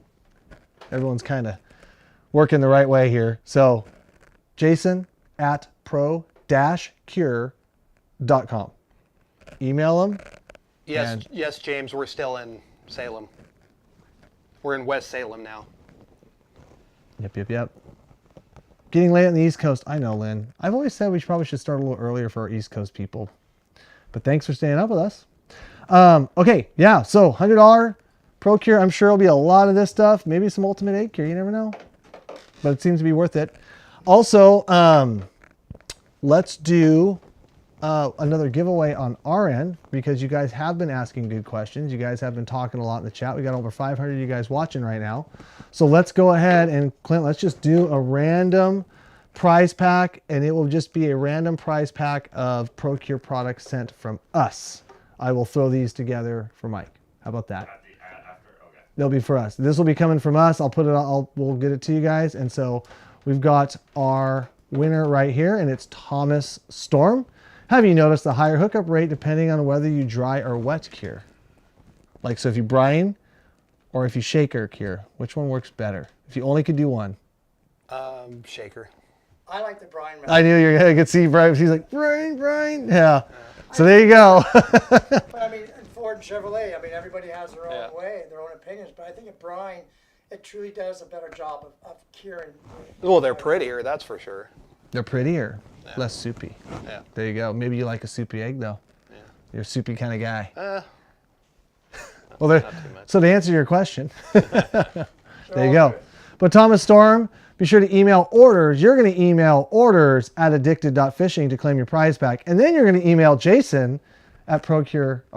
everyone's kind of working the right way here. So Jason at pro-cure.com. Email them. Yes, James, we're still in Salem. We're in West Salem now. Yep. Getting late on the East Coast. I know, Lynn. I've always said we probably should start a little earlier for our East Coast people. But thanks for staying up with us. Okay, yeah, so $100 Pro Cure. I'm sure there'll be a lot of this stuff. Maybe some Ultimate Egg Cure. You never know. But it seems to be worth it. Also, let's do another giveaway on our end because you guys have been asking good questions. You guys have been talking a lot in the chat. We got over 500 of you guys watching right now. So let's go ahead and, Clint, let's just do a random prize pack, and it will just be a random prize pack of Pro Cure products sent from us. I will throw these together for Mike. How about that? Okay. They'll be for us. This will be coming from us. I'll put it on, we'll get it to you guys. And so we've got our winner right here, and it's Thomas Storm. Have you noticed the higher hookup rate depending on whether you dry or wet cure? Like, so if you brine or if you shake or cure, which one works better? If you only could do one. Shaker. I like the brine method. I knew you were going to see Brian. He's like, brine. Yeah. So there you go. But I mean, in Ford and Chevrolet, I mean, everybody has their own way, their own opinions. But I think at brine, it truly does a better job of curing. Well, they're prettier, that's for sure. They're prettier, less soupy. Yeah. There you go. Maybe you like a soupy egg, though. Yeah. You're a soupy kind of guy. Well, not too much. so to answer your question, there you go. But Thomas Storm, be sure to email orders. You're going to email orders at addicted.fishing to claim your prize pack. And then you're going to email Jason at pro-cure.com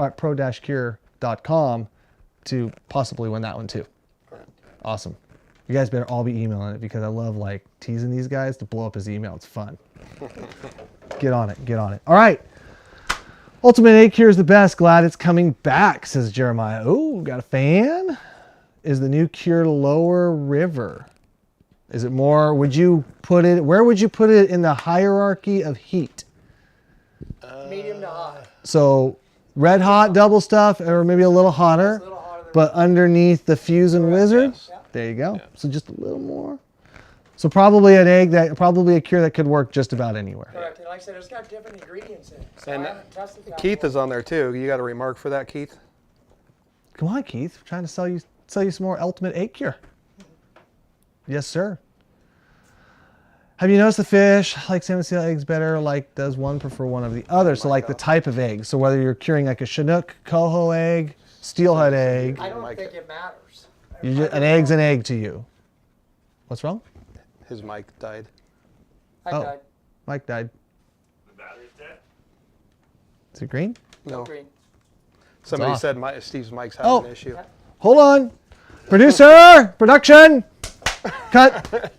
to possibly win that one too. Awesome. You guys better all be emailing it because I love like teasing these guys to blow up his email. It's fun. Get on it. All right. Ultimate Egg Cure is the best. Glad it's coming back, says Jeremiah. Oh, got a fan? Is the new cure lower river? Is it more, where would you put it in the hierarchy of heat? Medium to high. So red hot double stuff or maybe a little hotter, It's a little hotter than but underneath the Fusion Wizard? yes. Yeah. There you go. So just a little more. So probably a cure that could work just about anywhere. correct. And like I said, it's got different ingredients in it. So And I haven't tested that Keith one. is on there too. You got a remark for that, Keith? Come on, Keith. I'm trying to sell you some more Ultimate Egg Cure. Yes, sir. Have you noticed the fish like salmon seal eggs better? Like, does one prefer one of the other? So like the type of egg. So whether you're curing like a Chinook, coho egg, steelhead egg, I don't think it matters. an egg's an egg to you. What's wrong? His mic died. I Oh. died. Mike died. The battery's dead. Is it green? No. Green. Somebody off. said Steve's mic's having Oh. an issue. Hold on. Production. Cut.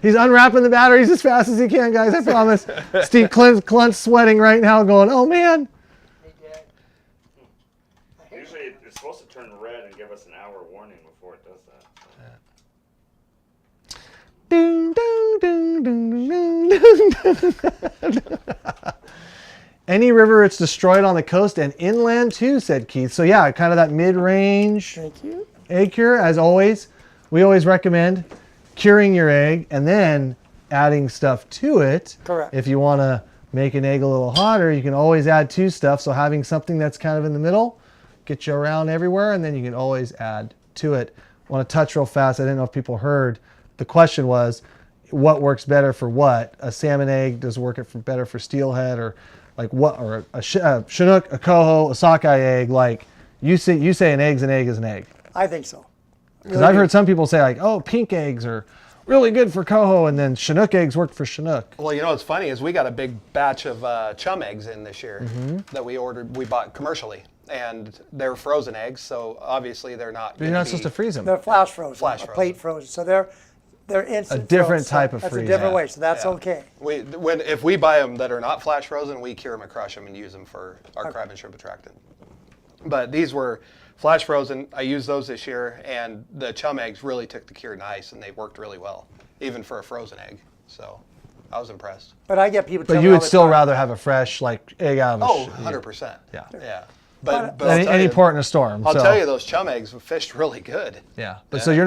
He's unwrapping the batteries as fast as he can, guys. I promise. Steve Clint's sweating right now going, oh, man. He did. Usually it's supposed to turn red and give us an hour warning before it does that. Ding, ding, ding, ding, ding, ding. Any river, it's destroyed on the coast and inland too, said Keith. So yeah, kind of that mid-range Thank you. egg cure. As always, we always recommend curing your egg and then adding stuff to it. Correct. If you want to make an egg a little hotter, you can always add two stuff. So having something that's kind of in the middle, get you around everywhere, and then you can always add to it. I want to touch real fast. I didn't know if people heard. The question was, what works better for what? A salmon egg does work better for steelhead, or like what? Or a Chinook, a coho, a sockeye egg. Like you say, an egg's an egg is an egg. I think so. Because I've heard some people say like, oh, pink eggs are really good for coho, and then Chinook eggs work for Chinook. Well, you know what's funny is we got a big batch of chum eggs in this year that we bought commercially. And they're frozen eggs, so obviously they're not. You're not supposed to freeze them. They're flash frozen. Flash or frozen. plate frozen. So they're instant. different frozen. type of That's freeze. a different Yeah. way. So that's Yeah. okay. If we buy them that are not flash frozen, we cure them and crush them and use them for our crab and shrimp attractant. But these were flash frozen. I used those this year, and the chum eggs really took the cure nice, and they worked really well, even for a frozen egg. So I was impressed. But I get people. But tell you me all would the still time, rather have a fresh like egg out of the Oh, sh- 100%. Yeah. Yeah. But I'll Any, tell any you, port in a storm. I'll so, tell you, those chum eggs fished really good. Yeah. But so you're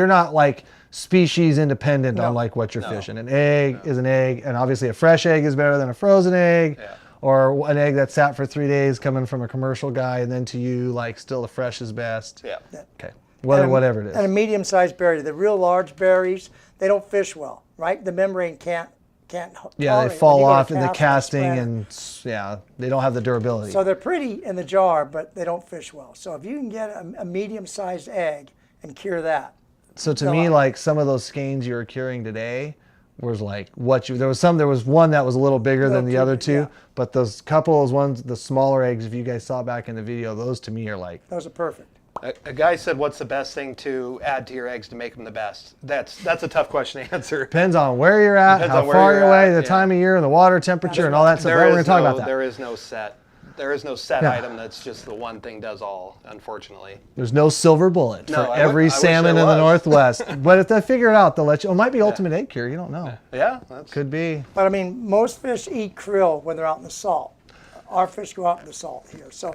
not like species independent on No. like what you're fishing. An egg is an egg, and obviously a fresh egg is better than a frozen egg. Yeah. Or an egg that sat for 3 days coming from a commercial guy, and then to you, like still the fresh is best. Yeah. Okay. and a- Whatever it is. And a medium-sized berry. The real large berries, they don't fish well, right? The membrane can't. Yeah, tolerate they when fall you go to off in the cast casting, spread. and they don't have the durability. So they're pretty in the jar, but they don't fish well. So if you can get a medium-sized egg and cure that, So to No, me, I- like some of those skeins you were curing today was like there was one that was a little bigger than the Little other bit, two, yeah. but those couple of ones, the smaller eggs, if you guys saw back in the video, those to me are like, those are perfect. A guy said, "What's the best thing to add to your eggs to make them the best?" That's a tough question to answer. depends on where you're at, Depends how on where far you're you're away, at, the yeah. time of year, and the water temperature, and all that stuff. There We're is going to talk no- about that. There is no set Yeah. item that's just the one thing does all. Unfortunately. There's no silver bullet No, for I every wish salmon there in the was. Northwest. But if they figure it out, they'll let you. It might be ultimate egg cure. You don't know. Yeah. That's Could be. But I mean, most fish eat krill when they're out in the salt. Our fish go out in the salt here. So,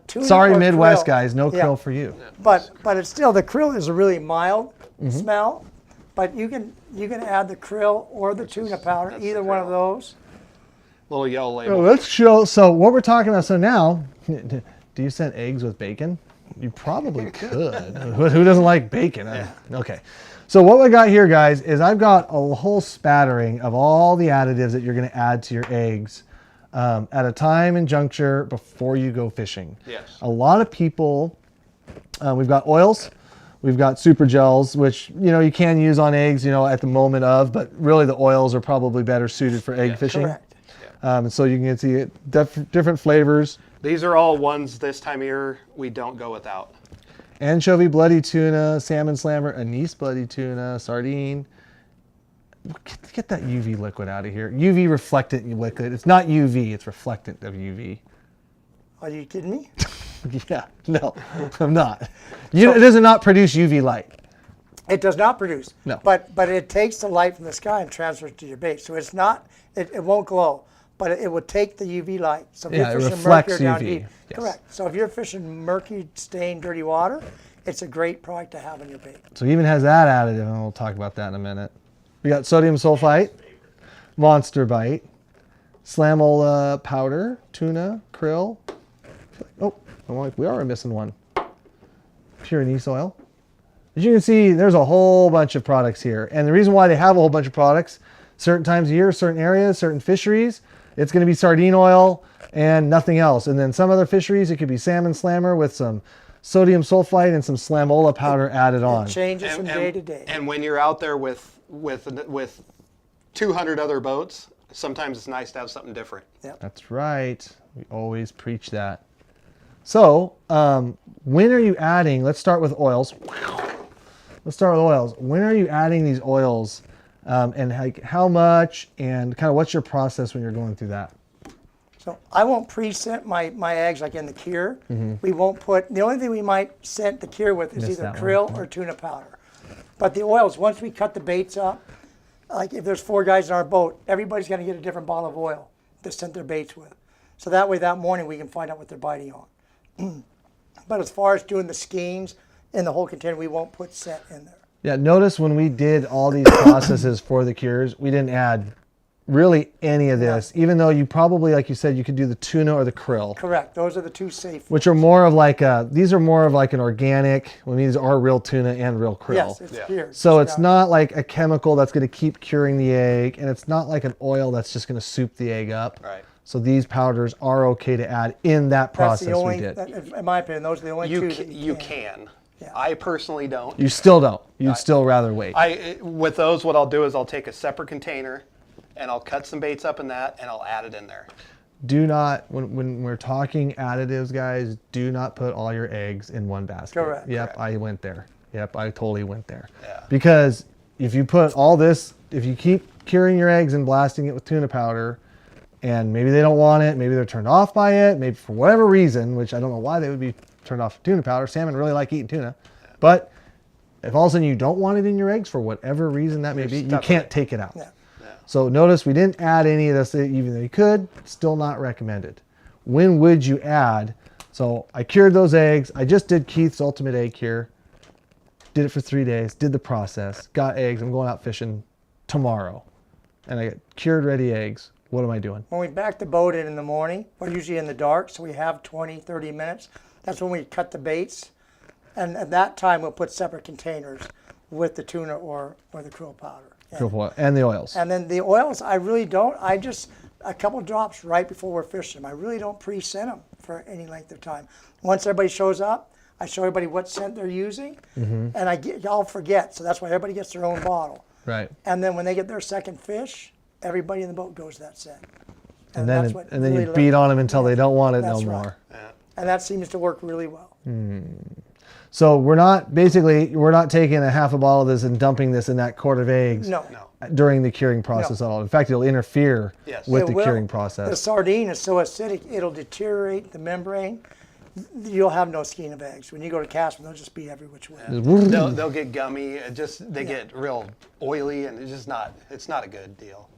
tuna Sorry, or Midwest krill- guys, no Yeah. krill for you. But it's still, the krill is a really mild Mm-hmm. smell. But you can add the krill or the tuna powder, that's either the one of krill. those. little yellow So label. let's show. So what we're talking about. So now, do you send eggs with bacon? You probably could. Who doesn't like bacon? Okay. So what we got here, guys, is I've got a whole spattering of all the additives that you're going to add to your eggs at a time and juncture before you go fishing. Yes. A lot of people. We've got oils. We've got super gels, which you can use on eggs, at the moment of, but really the oils are probably better suited for egg fishing. Correct. And so you can see different flavors. These are all ones this time of year we don't go without. Anchovy bloody tuna, salmon slammer, anise bloody tuna, sardine. Get that UV liquid out of here. UV reflectant liquid. It's not UV, it's reflectant of UV. Are you kidding me? Yeah, no, I'm not. It does not produce UV light. It does not produce. No. But it takes the light from the sky and transfers it to your bait. So it's not. It won't glow, but it will take the UV light. So if Yeah, it you're fishing reflects murky or down UV, deep, yes. correct. So if you're fishing murky, stained, dirty water, it's a great product to have in your bait. So it even has that additive, and we'll talk about that in a minute. We got sodium sulfite, monster bite, slamola powder, tuna, krill. Oh, we are missing one. Pure anise oil. As you can see, there's a whole bunch of products here. And the reason why they have a whole bunch of products, certain times of year, certain areas, certain fisheries, it's going to be sardine oil and nothing else. And then some other fisheries, it could be salmon slammer with some sodium sulfite and some slamola powder added on. It changes from day to day. And when you're out there with 200 other boats, sometimes it's nice to have something different. That's right. We always preach that. So, when are you adding, let's start with oils. Let's start with oils. When are you adding these oils and how much and kind of what's your process when you're going through that? So I won't pre-scent my eggs like in the cure. Mm-hmm. We won't put, the only thing we might scent the cure with is Missed either that krill or tuna powder. But the oils, once we cut the baits up, like if there's 4 guys in our boat, everybody's gonna get a different bottle of oil to scent their baits with. So that way that morning we can find out what they're biting on. But as far as doing the skeins in the whole container, we won't put scent in there. Yeah, notice when we did all these processes for the cures, we didn't add really any of this, even though you probably, like you said, you could do the tuna or the krill. Correct, those are the 2 safe. Which are more of like these are more of like an organic, these are real tuna and real krill. Yes, it's pure. So it's not like a chemical that's going to keep curing the egg, and it's not like an oil that's just going to soup the egg up. Right. So these powders are okay to add in that That's process the only, we did. in my opinion, those are the only 2 that You can. Yeah. I personally don't. You still don't. You'd still rather wait. With those, what I'll do is I'll take a separate container and I'll cut some baits up in that and I'll add it in there. Do not, when we're talking additives, guys, do not put all your eggs in one basket. Correct. Yep, Correct. I went there. Yep, I totally went there. Yeah. Because if you put all this, if you keep curing your eggs and blasting it with tuna powder, and maybe they don't want it, maybe they're turned off by it, maybe for whatever reason, which I don't know why they would be turned off tuna powder. Salmon really like eating tuna. But if all of a sudden you don't want it in your eggs for whatever reason that may be, you can't take it out. Yeah. So notice we didn't add any of this, even though you could, still not recommended. When would you add? So I cured those eggs. I just did Keith's Ultimate Egg Cure. Did it for 3 days, did the process, got eggs. I'm going out fishing tomorrow. And I got cured ready eggs. What am I doing? When we back the boat in the morning, we're usually in the dark, so we have 20, 30 minutes. That's when we cut the baits. And at that time, we'll put separate containers with the tuna or the krill powder. And the oils. And then the oils, I really don't. I just, a couple drops right before we're fishing them. I really don't pre-scent them for any length of time. Once everybody shows up, I show everybody what scent they're using, and y'all forget. So that's why everybody gets their own bottle. Right. And then when they get their second fish, everybody in the boat goes that scent. And then you beat on them until they don't want it no more. Right. And that seems to work really well. So we're not taking a half a bottle of this and dumping this in that quart of eggs. No. During the curing process at all. In fact, it'll interfere with the curing The process. sardine is so acidic, it'll deteriorate the membrane. You'll have no skein of eggs. When you go to cast them, they'll just be every which way. They'll get gummy. They get real oily, and it's not a good deal.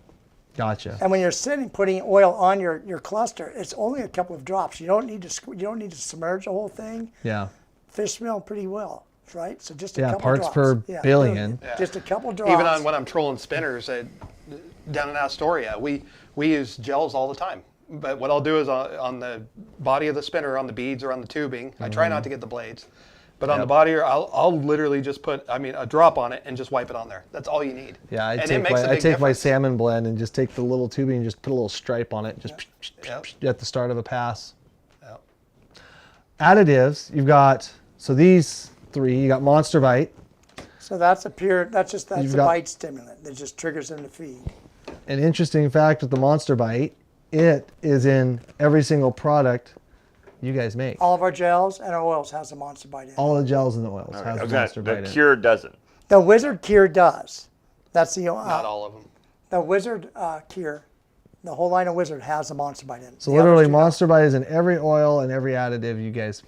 Gotcha. And when you're putting oil on your cluster, it's only a couple of drops. You don't need to submerge the whole thing. Yeah. Fish smell pretty well, right? So just a couple parts drops. per billion. Yeah. Just a couple drops. Even when I'm trolling spinners down in Astoria, we use gels all the time. But what I'll do is on the body of the spinner, on the beads or on the tubing, I try not to get the blades. But on the body, I'll literally just put a drop on it and just wipe it on there. That's all you need. Yeah, I And take, it makes a my, I big take my difference. salmon blend and just take the little tubing and just put a little stripe on it, just at the start of a pass. Yep. Additives, you've got, so these three, you got Monster Bite. So that's a bite stimulant that just triggers them to feed. An interesting fact with the Monster Bite, it is in every single product you guys make. All of our gels and our oils has a Monster Bite in it. All the gels and the oils has the Monster Bite in The it. Cure doesn't. The Wizard Cure does. That's the Not all of them. The Wizard Cure, the whole line of Wizard has a Monster Bite in it. So The literally others do not. Monster Bite is in every oil and every additive you guys,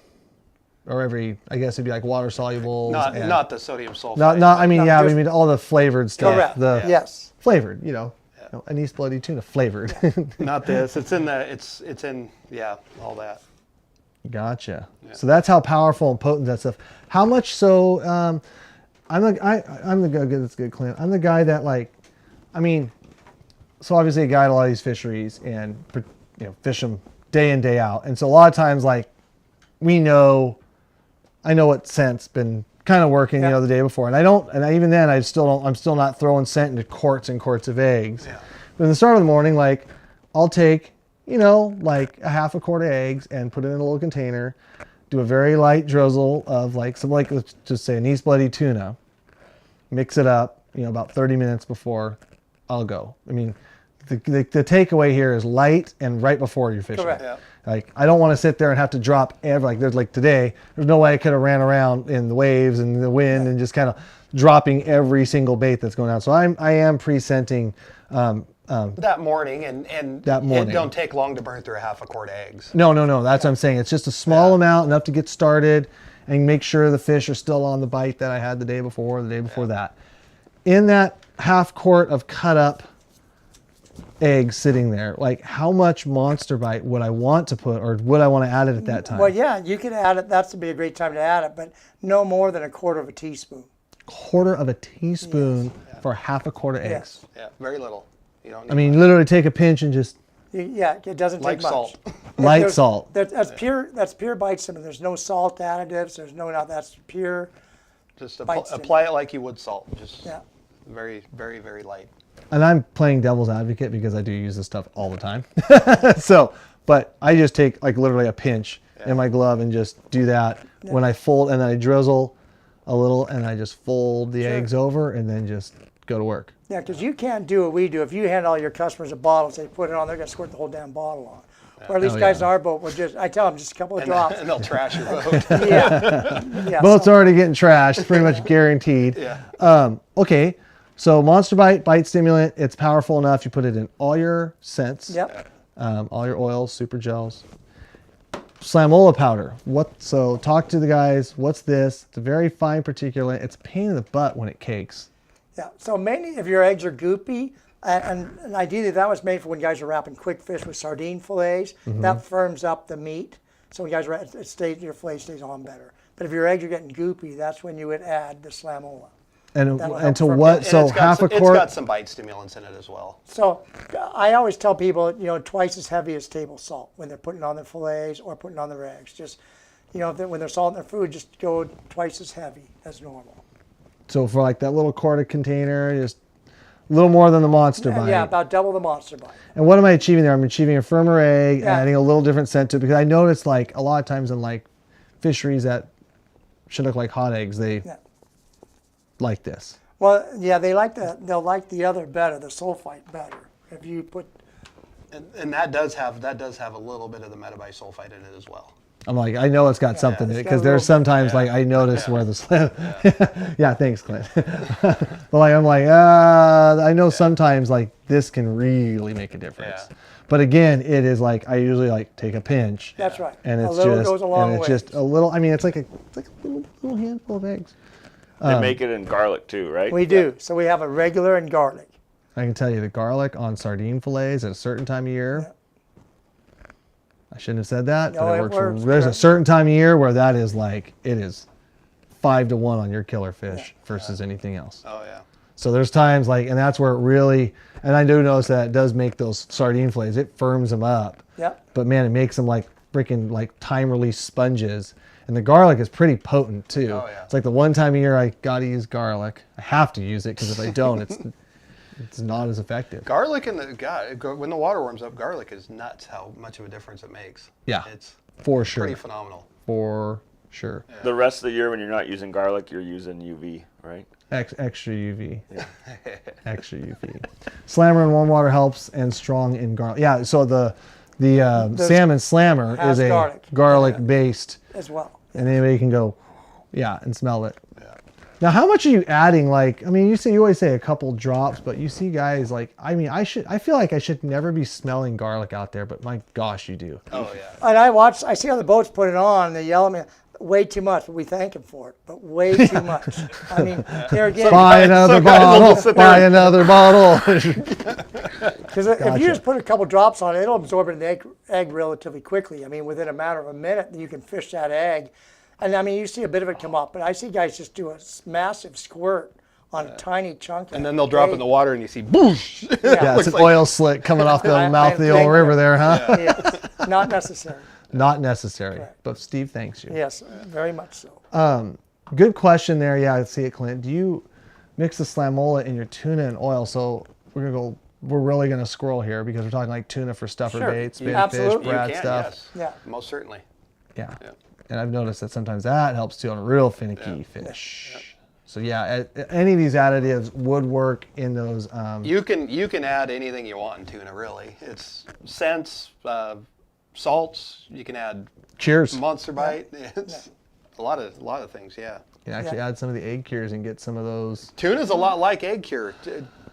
or every, I guess it'd be like water soluble. Not the sodium sulfite. I mean all the flavored stuff. Correct. The Yes. flavored, anise bloody tuna flavored. Not this. It's in all that. Gotcha. Yeah. So that's how powerful and potent that stuff. How much so? I'm the guy. That's good, Clint. I'm the guy that so obviously a guy at a lot of these fisheries and fish them day in day out, and so a lot of times I know what scent's been kind of working the day before, and I'm still not throwing scent into quarts and quarts of eggs. Yeah. But in the start of the morning, I'll take a half a quart of eggs and put it in a little container, do a very light drizzle of let's just say anise bloody tuna, mix it up, about 30 minutes before I'll go. I mean, the takeaway here is light and right before you're fishing. Correct. Yeah. I don't want to sit there and have to drop today, there's no way I could have ran around in the waves and the wind and just kind of dropping every single bait that's going out. So I am pre-scenting That morning, and That morning. it don't take long to burn through a half a quart of eggs. No. That's what I'm saying. It's just a small amount, enough to get started and make sure the fish are still on the bite that I had the day before, or the day before that. In that half quart of cut up eggs sitting there, how much Monster Bite would I want to put, or would I want to add it at that time? Well, yeah, you can add it. That's to be a great time to add it, but no more than a quarter of a teaspoon. Quarter of a teaspoon for half a quart of eggs. Yes. Yeah, very little. You don't need I mean, literally take a pinch and just It doesn't Like take much. salt. light There's- salt. That's pure bite stimulant. There's no salt additives. There's no, that's pure. Just Bites in. apply it like you would salt. Just Yeah. very, very, very light. And I'm playing devil's advocate because I do use this stuff all the time. But I just take literally a pinch in my glove and just do that when I fold, and then I drizzle a little and I just fold the eggs over and then just go to work. Yeah, because you can't do what we do. If you hand all your customers a bottle and say put it on, they're going to squirt the whole damn bottle on. Or at least guys in our boat will I tell them just a couple of drops. And they'll trash your boat. Yeah. Boat's already getting trashed, pretty much guaranteed. Yeah. Okay, so Monster Bite, bite stimulant, it's powerful enough. You put it in all your scents. Yep. all your oils, super gels. Slamola powder. So talk to the guys. What's this? It's a very fine particulate. It's a pain in the butt when it cakes. Yeah, so mainly if your eggs are goopy, and ideally that was made for when guys are wrapping quick fish with sardine fillets. That firms up the meat, so when guys are your fillet stays on better. But if your eggs are getting goopy, that's when you would add the slamola. And That'll and help to firm what? it. So half a It's quart. got some bite stimulants in it as well. So I always tell people, twice as heavy as table salt when they're putting on their fillets or putting on their eggs. Just, when they're salting their food, just go twice as heavy as normal. So for like that little quart container, just a little more than the Monster Bite. Yeah, about double the Monster Bite. And what am I achieving there? I'm achieving a firmer egg, Yeah. adding a little different scent to it, because I noticed like a lot of times in like fisheries that should look like hot eggs, they Yeah. like this. Well, yeah, they'll like the other better, the sulfite better. If you put, And that does have a little bit of the metabisulfite in it as well. I'm like, I know it's got something in it's it, got because a there's little bit. sometimes like I notice where the slam. Yeah, thanks, Clint. But like I'm like, I know sometimes like this can really make a difference. Yeah. But again, it is like I usually like take a pinch. that's right. And a it's little just goes a long and it's way. just a little. I mean, it's like a little handful of eggs. They make it in garlic too, right? We do. So we have a regular and garlic. I can tell you the garlic on sardine fillets at a certain time of year. I shouldn't have said that, No, but it it works. works, There's a correct. certain time of year where that is like it is 5 to 1 on your killer fish versus anything else. Oh yeah. So there's times like, and that's where it really, and I do notice that it does make those sardine fillets. It firms them up. Yep. But man, it makes them like freaking like time release sponges. And the garlic is pretty potent too. Oh, yeah. It's like the one time a year I gotta use garlic. I have to use it because if I don't, it's not as effective. Garlic when the water warms up, garlic is nuts how much of a difference it makes. Yeah, It's for sure. pretty phenomenal. For sure. The rest of the year when you're not using garlic, you're using UV, right? Extra UV. Extra UV. Slammer in warm water helps and strong in garlic. Yeah, so the salmon slammer has is a garlic. based, As well. and anybody can go, and smell it. Now, how much are you adding? Like, I mean, you always say a couple drops, but you see guys like, I mean, I feel like I should never be smelling garlic out there, but my gosh, you do. Oh yeah. And I see other boats put it on, and they yell at me, way too much, but we thank them for it, but way too much. I mean, there again, Buy another bottle. Buy another bottle. because if you just put a couple drops on it, it'll absorb an egg relatively quickly. I mean, within a matter of a minute, you can fish that egg. And I mean, you see a bit of it come up, but I see guys just do a massive squirt on a tiny chunk. And then they'll drop it in the water and you see boosh. Yeah, it's an oil slick coming off the mouth of the old river there, huh? Yes, not necessary. Not necessary. Correct. But Steve thanks you. Yes, very much so. Good question there. Yeah, I see it, Clint. Do you mix the slamola in your tuna and oil? So we're really gonna scroll here because we're talking like tuna for stuffer Sure. baits, You bait absolutely- fish, You brad You can, stuff. yes. Yeah. Most certainly. Yeah. Yeah. And I've noticed that sometimes that helps too on real finicky fish. So yeah, any of these additives would work in those. You can add anything you want in tuna, really. It's scents, salts. You can add Cheers. Monster Bite. It's a lot of things. Yeah. You can actually add some of the egg cures and get some of those. Tuna's a lot like egg cure.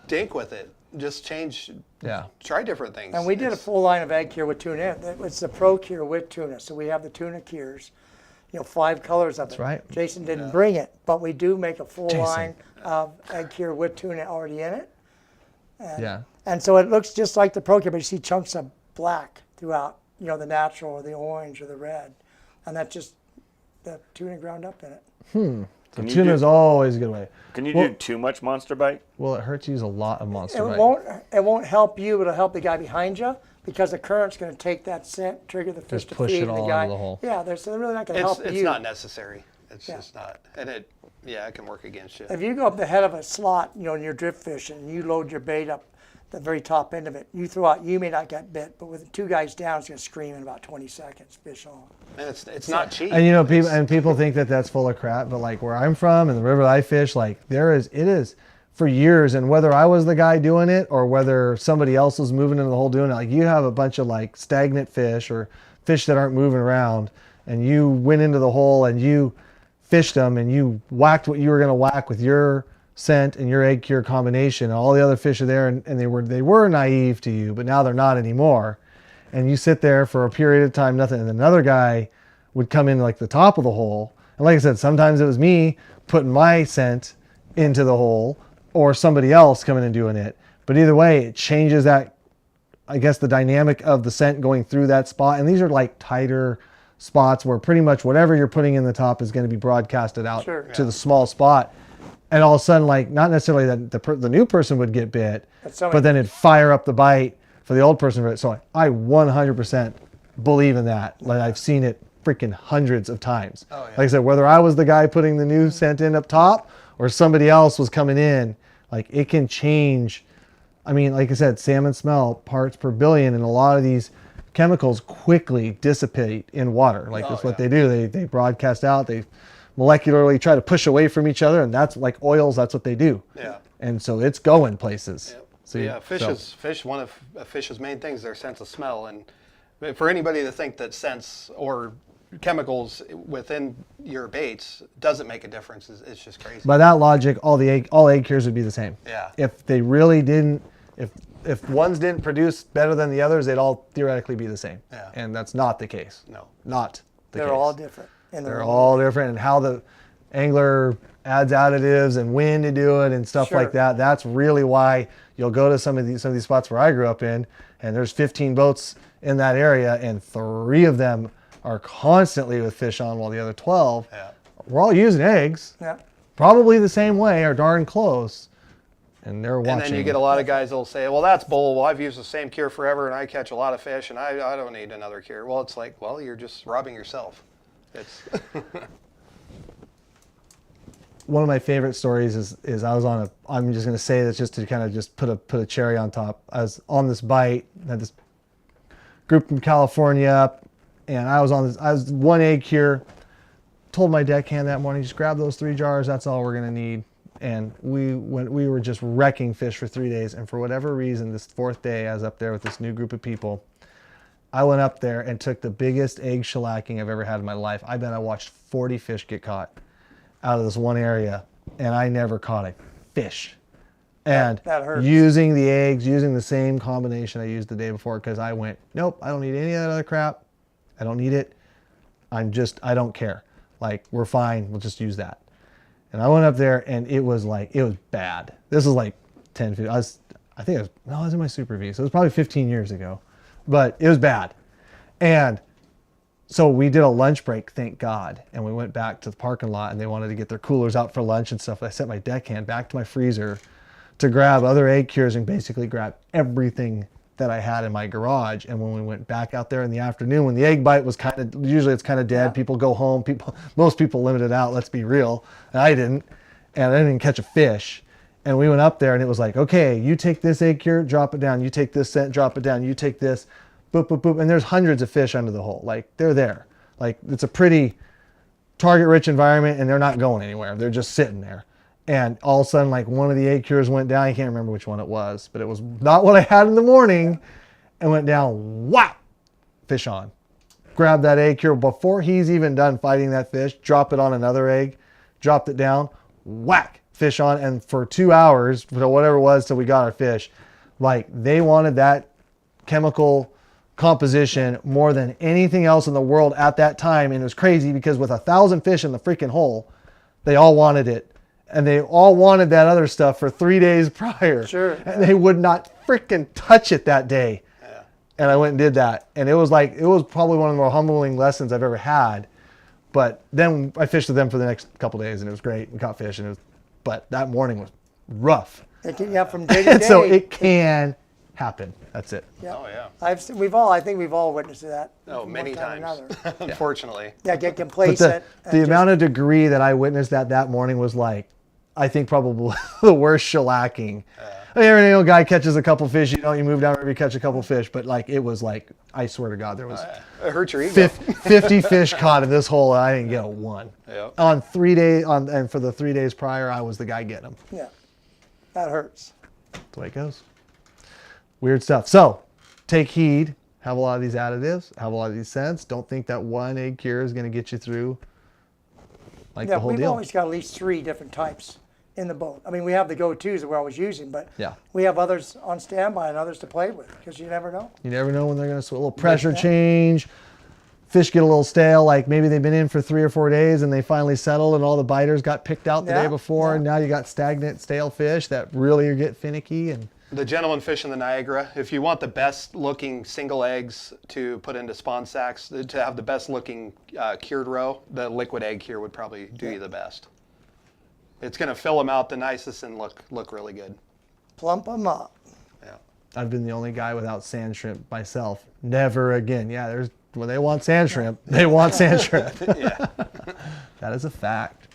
Dink with it. Just try different things. And we did a full line of egg cure with tuna. It's the pro cure with tuna. So we have the tuna cures, 5 colors of it. That's right. Jason didn't bring it, but we do make a full line of egg cure with tuna already in it. Yeah. And so it looks just like the pro cure, but you see chunks of black throughout, the natural or the orange or the red. And that's just the tuna ground up in it. So tuna's always a good way. Can you do too much Monster Bite? Well, it hurts to use a lot of Monster Bite. It won't help you, but it'll help the guy behind you because the current's going to take that scent, trigger the fish Just to push feed it the all guy. into the hole. Yeah, they're really not going to help you. It's not necessary. It's just not. And it can work against you. If you go up the head of a slot, in your drift fish, and you load your bait up the very top end of it, you throw out, you may not get bit, but with 2 guys down, it's going to scream in about 20 seconds, fish on. And it's not cheap. And people think that that's full of crap, but like where I'm from and the river that I fish, like it is for years. And whether I was the guy doing it or whether somebody else was moving into the hole doing it, like you have a bunch of like stagnant fish or fish that aren't moving around, and you went into the hole and you fished them and you whacked what you were going to whack with your scent and your egg cure combination, and all the other fish are there, and they were naive to you, but now they're not anymore. and you sit there for a period of time, nothing, and another guy would come in like the top of the hole. And like I said, sometimes it was me putting my scent into the hole or somebody else coming and doing it. But either way, it changes that, I guess, the dynamic of the scent going through that spot. And these are like tighter spots where pretty much whatever you're putting in the top is going to be broadcasted out to the small spot. And all of a sudden, like, not necessarily that the new person would get bit, but then it'd fire up the bite for the old person. So I 100% believe in that. Like, I've seen it freaking hundreds of times. Oh, yeah. Like I said, whether I was the guy putting the new scent in up top or somebody else was coming in, like, it can change. I mean, like I said, salmon smell parts per billion, and a lot of these chemicals quickly dissipate in water. Like, that's what they do. They broadcast out. They molecularly try to push away from each other, and that's like oils. That's what they do. Yeah. And so it's going places. Yep. So yeah, fish. One of a fish's main things is their sense of smell, and for anybody to think that scents or chemicals within your baits doesn't make a difference is just crazy. By that logic, all egg cures would be the same. Yeah. If they really didn't, if ones didn't produce better than the others, they'd all theoretically be the same. Yeah. And that's not the case. No. Not the case. They're all different. They're all different, and how the angler adds additives and when to do it and stuff like that. That's really why you'll go to some of these spots where I grew up in, and there's 15 boats in that area, and 3 of them are constantly with fish on, while the other 12, we're all using eggs, probably the same way or darn close, and they're watching. And then you get a lot of guys that'll say, well, that's bull. Well, I've used the same cure forever, and I catch a lot of fish, and I don't need another cure. Well, it's like, well, you're just robbing yourself. It's one of my favorite stories is I was on I'm just going to say this just to kind of just put a cherry on top. I was on this bite, had this group from California, and I was one egg cure. Told my deckhand that morning, just grab those 3 jars. That's all we're going to need. And we were just wrecking fish for 3 days. And for whatever reason, this 4th day, I was up there with this new group of people. I went up there and took the biggest egg shellacking I've ever had in my life. I bet I watched 40 fish get caught out of this one area, and I never caught a fish. And that hurts. Using the eggs, using the same combination I used the day before, because I went, nope, I don't need any of that other crap. I don't need it. I don't care. Like, we're fine. We'll just use that. And I went up there, and it was bad. This was like 10, 15. I was in my Super V, so it was probably 15 years ago. But it was bad. And so we did a lunch break, thank God. And we went back to the parking lot, and they wanted to get their coolers out for lunch and stuff. I sent my deckhand back to my freezer to grab other egg cures and basically grab everything that I had in my garage. And when we went back out there in the afternoon, when the egg bite was usually it's kind of dead. People go home. Most people limit it out, let's be real. And I didn't. And I didn't catch a fish. And we went up there, and it was like, okay, you take this egg cure, drop it down. You take this scent, drop it down. You take this, boop, boop, boop. And there's hundreds of fish under the hole. Like, they're there. Like, it's a pretty target-rich environment, and they're not going anywhere. They're just sitting there. And all of a sudden, like, one of the egg cures went down. I can't remember which one it was, but it was not what I had in the morning. And went down, whap, fish on. Grab that egg cure before he's even done fighting that fish, drop it on another egg, dropped it down, whack, fish on. And for 2 hours, whatever it was till we got our fish, like, they wanted that chemical composition more than anything else in the world at that time. And it was crazy because with 1,000 fish in the freaking hole, they all wanted it. And they all wanted that other stuff for 3 days prior. Sure. And they would not freaking touch it that day. Yeah. And I went and did that. And it was probably one of the more humbling lessons I've ever had. But then I fished with them for the next couple of days, and it was great. We caught fish, but that morning was rough. Yeah, from day to day. So it can happen. That's it. Yeah. Oh yeah. I think we've all witnessed that. Oh, many times. Unfortunately. Yeah, get complacent. But the amount of degree that I witnessed that morning was like, I think probably the worst shellacking. I mean, every guy catches a couple fish, you move down, maybe catch a couple fish, but like, it was like, I swear to God, there was it hurt your ego. 50 fish caught in this hole, and I didn't get a one. Yep. On 3 days, and for the 3 days prior, I was the guy getting them. Yeah, that hurts. That's the way it goes. Weird stuff. So, take heed. Have a lot of these additives. Have a lot of these scents. Don't think that one egg cure is going to get you through the whole deal. We've always got at least 3 different types in the boat. I mean, we have the go-tos that we're always using, but Yeah. we have others on standby and others to play with because you never know. You never know when they're going to, a little pressure change. Fish get a little stale, like maybe they've been in for 3 or 4 days and they finally settled and all the biters got picked out the day before. And now you got stagnant, stale fish that really get finicky. And The gentleman fish in the Niagara, if you want the best looking single eggs to put into spawn sacks, to have the best looking cured roe, the liquid egg cure would probably do you the best. It's going to fill them out the nicest and look really good. Plump them up. Yeah. I've been the only guy without sand shrimp myself. Never again. Yeah, when they want sand shrimp, they want sand shrimp. Yeah. That is a fact.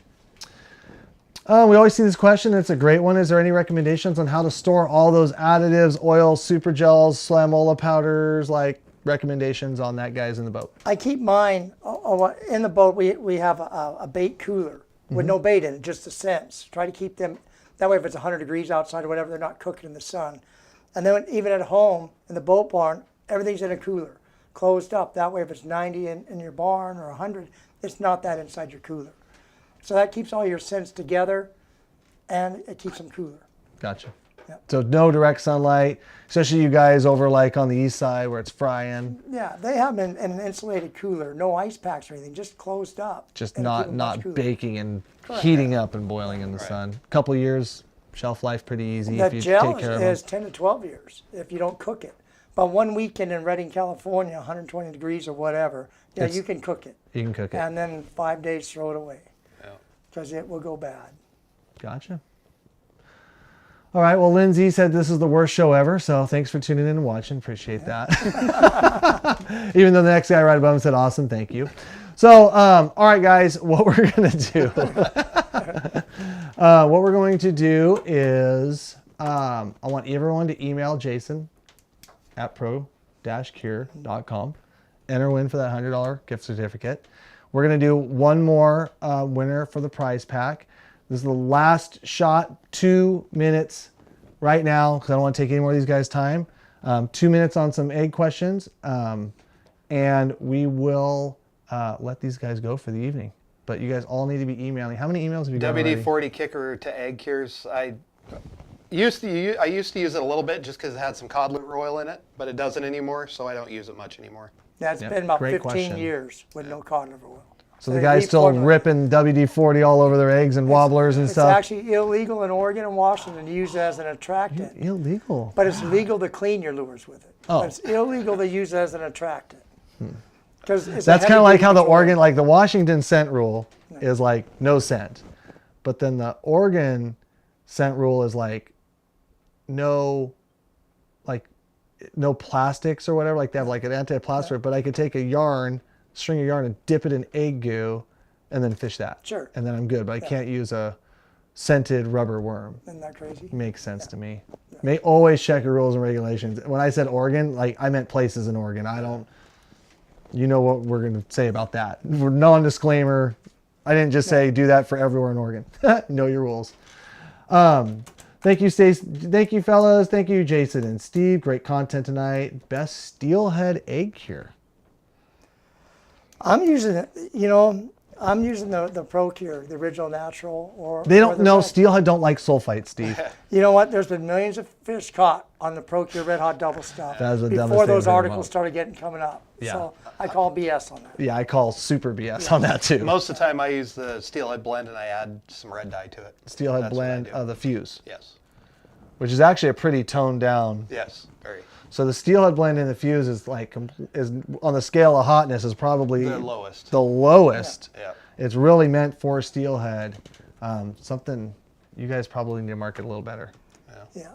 We always see this question. It's a great one. Is there any recommendations on how to store all those additives, oils, super gels, slamola powders, like recommendations on that, guys, in the boat? I keep mine in the boat. We have a bait cooler with no bait in it, just the scents. Try to keep them that way. If it's 100 degrees outside or whatever, they're not cooking in the sun. And then even at home in the boat barn, everything's in a cooler, closed up. That way, if it's 90 in your barn or 100, it's not that inside your cooler. So that keeps all your scents together, and it keeps them cooler. Gotcha. Yep. So no direct sunlight, especially you guys over like on the east side where it's frying. Yeah, they have them in an insulated cooler, no ice packs or anything, just closed up. Just and keep them much not cooler. baking and Correct. heating up and boiling in the sun. A couple years, shelf life pretty easy That if you gel take care of is them. 10 to 12 years if you don't cook it. But one weekend in Redding, California, 120 degrees or whatever, yeah, It's- you can cook it. You can cook it. And then 5 days, throw it away Yeah. because it will go bad. Gotcha. All right. Well, Lindsay said this is the worst show ever, so thanks for tuning in and watching. Appreciate that. Even though the next guy right above him said awesome, thank you. So, all right, guys, what we're gonna do, I want everyone to email Jason at pro-cure.com. Enter win for that $100 gift certificate. We're gonna do one more winner for the prize pack. This is the last shot, 2 minutes right now, because I don't want to take any more of these guys' time. 2 minutes on some egg questions, and we will let these guys go for the evening. But you guys all need to be emailing. How many emails have you got already? WD-40 kicker to egg cures. I used to use it a little bit just because it had some cod liver oil in it, but it doesn't anymore, so I don't use it much anymore. That's Yep, been about great 15 question. years with no cod liver oil. So the They guys still reformulate. ripping WD-40 all over their eggs and wobblers and It's stuff. actually illegal in Oregon and Washington to use it as an attractant. Illegal. But it's legal to clean your lures with it. Oh. But it's illegal to use it as an attractant. Because That's kind of like how the Oregon, like the Washington scent rule is like no scent. But then the Oregon scent rule is like no plastics or whatever. Like they have like an anti-plastic, but I could take a string of yarn and dip it in egg goo and then fish that. Sure. And then I'm good, but I can't use a scented rubber worm. Isn't that crazy? Makes sense to me. May always check your rules and regulations. When I said Oregon, like I meant places in Oregon. I don't, you know what we're going to say about that. We're non-disclaimer. I didn't just say do that for everywhere in Oregon. Know your rules. Thank you, Stace. Thank you, fellas. Thank you, Jason and Steve. Great content tonight. Best steelhead egg cure. I'm using it, I'm using the Pro Cure, the original natural. Or They don't the know. red. Steelhead don't like sulfite, Steve. You know what? There's been millions of fish caught on the Pro Cure Red Hot Double stuff That is the dumbest before thing those I've ever articles heard. started coming up. Yeah. So I call BS on that. Yeah, I call super BS on that too. Most of the time I use the steelhead blend and I add some red dye to it. Steelhead That's what I blend do. of the fuse, Yes. which is actually a pretty toned down. Yes. Very. So the steelhead blend in the fuse is is on the scale of hotness is probably The lowest. The lowest. Yeah. It's really meant for steelhead. Something you guys probably need to market a little better. Yeah.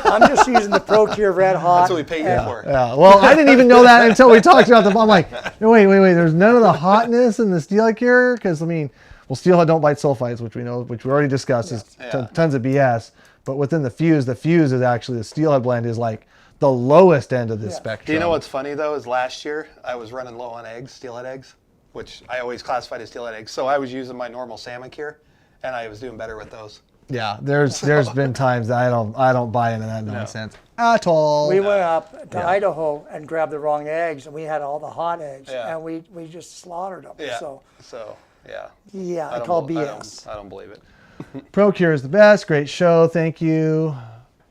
I'm just using the Pro Cure Red Hot. That's what we pay you for. Yeah. Well, I didn't even know that until we talked about I'm like, no, wait. There's none of the hotness in the steelhead cure because steelhead don't bite sulfites, which we know, which we already discussed, is Yeah. tons of BS. But within the fuse is actually the steelhead blend is like the lowest end of the spectrum. Do you know what's funny though? Is last year I was running low on eggs, steelhead eggs, which I always classified as steelhead eggs. So I was using my normal salmon cure, and I was doing better with those. Yeah, there's been times that I don't buy into that nonsense at all. We went up to Idaho and grabbed the wrong eggs, and we had all the hot eggs, Yeah. and we just slaughtered them. Yeah. So So yeah. yeah, I don't call bel- BS. I don't believe it. ProCure is the best. Great show. Thank you.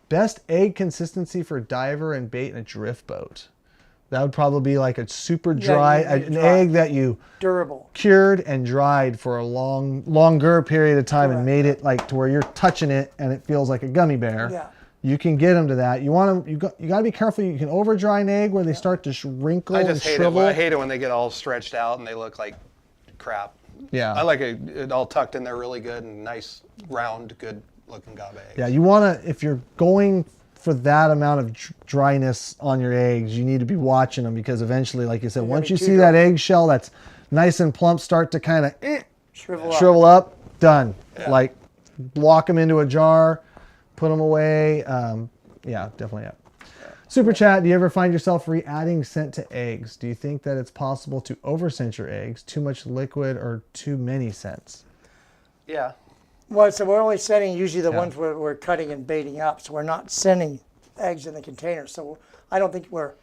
Best egg consistency for diver and bait in a drift boat. That would probably be like a super dry, an egg that you Durable. cured and dried for a longer period of time and made it like to where you're touching it and it feels like a gummy bear. Yeah. You can get them to that. You want them. You got to be careful. You can over dry an egg where they start to wrinkle I and just hate shrivel. it. I hate it when they get all stretched out and they look like crap. Yeah. I like it all tucked in there really good and nice, round, good looking agave eggs. Yeah, you want to, if you're going for that amount of dryness on your eggs, you need to be watching them because eventually, like you said, once you see that eggshell that's nice and plump start to kind of shrivel up, done. Yeah. Like lock them into a jar, put them away. Yeah, definitely. Yeah. Super chat, do you ever find yourself re-adding scent to eggs? Do you think that it's possible to over-scent your eggs, too much liquid or too many scents? Yeah. Well, so we're only sending usually the ones we're cutting and baiting up. So we're not sending eggs in the container. So I don't think we're...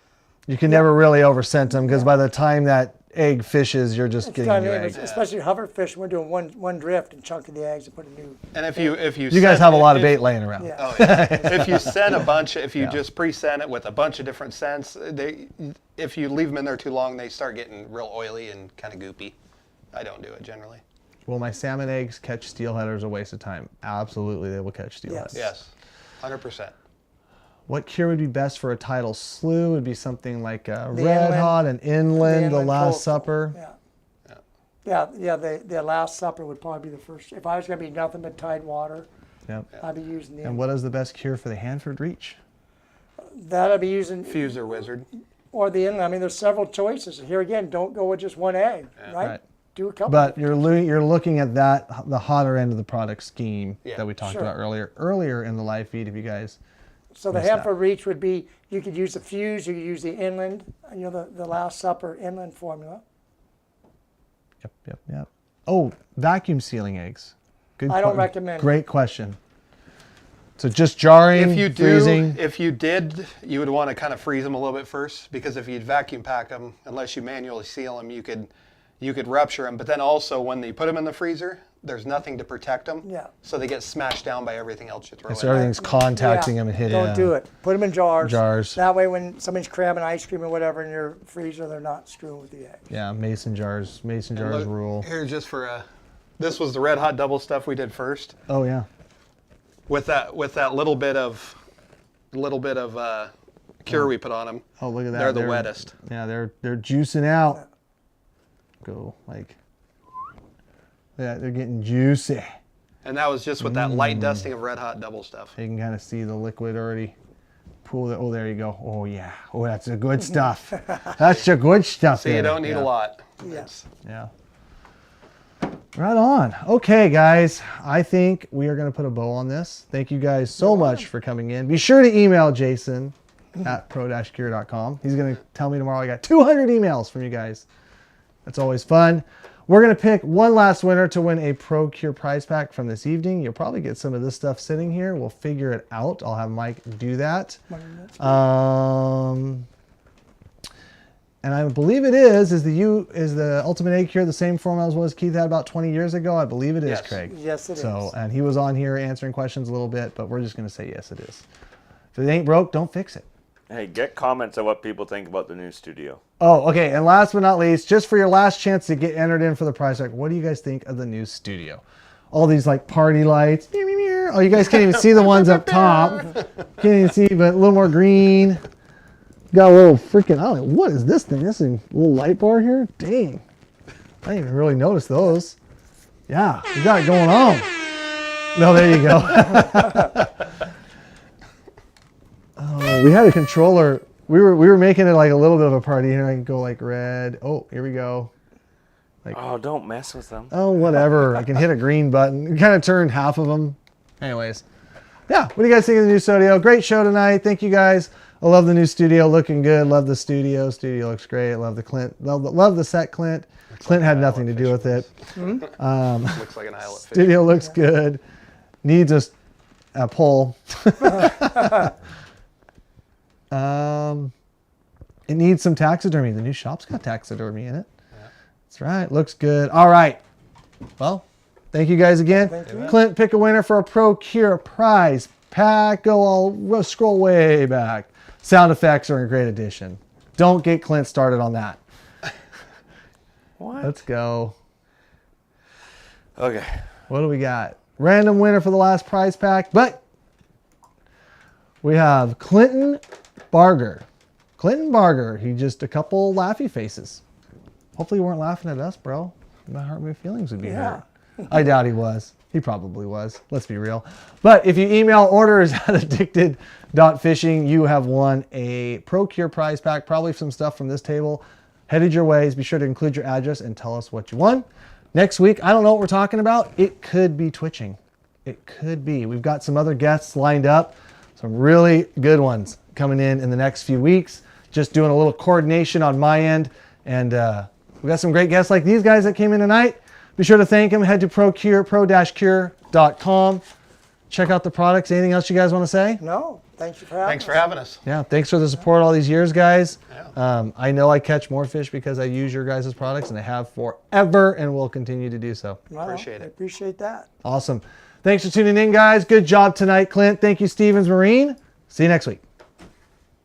You can never really over-scent them because by the time that egg fishes, you're just getting new eggs. Especially hover fish, we're doing one drift and chunking the eggs and putting new... And if you You guys have a lot of bait laying around. Yeah. Oh, yeah. If you send a bunch, if you just pre-send it with a bunch of different scents, if you leave them in there too long, they start getting real oily and kind of goopy. I don't do it generally. Will my salmon eggs catch steelhead or is it a waste of time? Absolutely, they will catch steelhead. Yes. Yes, 100%. What cure would be best for a tidal slough? Would be something like a The red inland- hot, an inland, the inland Last coastal. Supper. Yeah. The Last Supper would probably be the first. If I was going to be nothing but tide water, Yep. I'd be using the... And what is the best cure for the Hanford Reach? That I'd be using... Fuse or Wizard. Or the inland. I mean, there's several choices. Here again, don't go with just one egg, right? Right. Do a couple. But you're looking at that, the hotter end of the product scheme that we talked Sure. about earlier in the live feed. If you guys, So the missed that. Hanford Reach would be, you could use the Fuse, you could use the inland, the Last Supper inland formula. Yep. Oh, vacuum sealing eggs. Good. I don't recommend it. Great question. So just jarring, If you freezing. did, you would want to kind of freeze them a little bit first because if you'd vacuum pack them, unless you manually seal them, you could rupture them. But then also when you put them in the freezer, there's nothing to protect them. Yeah. So they get smashed down by everything else you throw in. So everything's contacting them and hitting Don't do it. Put them in jars. Jars. That way when somebody's cramming ice cream or whatever in your freezer, they're not screwing with the egg. Yeah, mason jars. Mason jars Look, rule. Here, just for this was the red hot double stuff we did first. Oh yeah. With that little bit of cure we put on them. Oh look at that. They're the wettest. Yeah, they're juicing out. Go like. Yeah, they're getting juicy. And that was just with that light dusting of red hot double stuff. You can kind of see the liquid already pool. Oh, there you go. Oh yeah. Oh, that's the good stuff. That's the good stuff. So you there. don't need Yeah. a lot. Yes. Yeah. Right on. Okay, guys. I think we are going to put a bow on this. Thank you guys so much for coming in. Be sure to email Jason at pro-cure.com. He's going to tell me tomorrow I got 200 emails from you guys. That's always fun. We're going to pick one last winner to win a ProCure prize pack from this evening. You'll probably get some of this stuff sitting here. We'll figure it out. I'll have Mike do that. And I believe it is the Ultimate Egg Cure the same format as was Keith had about 20 years ago? I believe it is, Yes. Craig. Yes, it So, is. and he was on here answering questions a little bit, but we're just going to say yes, it is. If it ain't broke, don't fix it. Hey, get comments on what people think about the new studio. Oh, okay. And last but not least, just for your last chance to get entered in for the prize pack, what do you guys think of the new studio? All these like party lights. Oh, you guys can't even see the ones up top. Can't even see, but a little more green. Got a little freaking, I don't know, what is this thing? This thing, a little light bar here? Dang. I didn't even really notice those. Yeah, you got it going on. No, there you go. Oh, we had a controller. We were making it like a little bit of a party here. I can go like red. Oh, here we go. Oh, don't mess with them. Oh, whatever. I can hit a green button. It kind of turned half of them. Anyways. Yeah, what do you guys think of the new studio? Great show tonight. Thank you guys. I love the new studio. Looking good. Love the studio. Studio looks great. Love the Clint. Love the set, Clint. Clint had nothing to do with it. Looks like an islet fish. Studio looks good. Needs a pole. It needs some taxidermy. The new shop's got taxidermy in it. That's right. Looks good. All right. Well, Thank you guys again. Thank you. Clint, pick a winner for a Procure prize pack. We'll scroll way back. Sound effects are in great addition. Don't get Clint started on that. What? Let's go. Okay. What do we got? Random winner for the last prize pack, but we have Clinton Barger. Clinton Barger. He just a couple laughy faces. Hopefully you weren't laughing at us, bro. My heart, my feelings would be hurt. I doubt he was. He probably was. Let's be real. But if you email orders at addicted.fishing, you have won a Procure prize pack, probably some stuff from this table. Headed your ways. Be sure to include your address and tell us what you won. Next week, I don't know what we're talking about. It could be twitching. It could be. We've got some other guests lined up. Some really good ones coming in the next few weeks. Just doing a little coordination on my end. And we got some great guests like these guys that came in tonight. Be sure to thank them. Head to pro-cure.com. Check out the products. Anything else you guys want to say? No, thank you for having Thanks us. for having us. Yeah, thanks for the support all these years, guys. Yeah. I know I catch more fish because I use your guys' products, and I have forever and will continue to do so. Well, Appreciate it. I appreciate that. Awesome. Thanks for tuning in, guys. Good job tonight, Clint. Thank you, Stevens Marine. See you next week.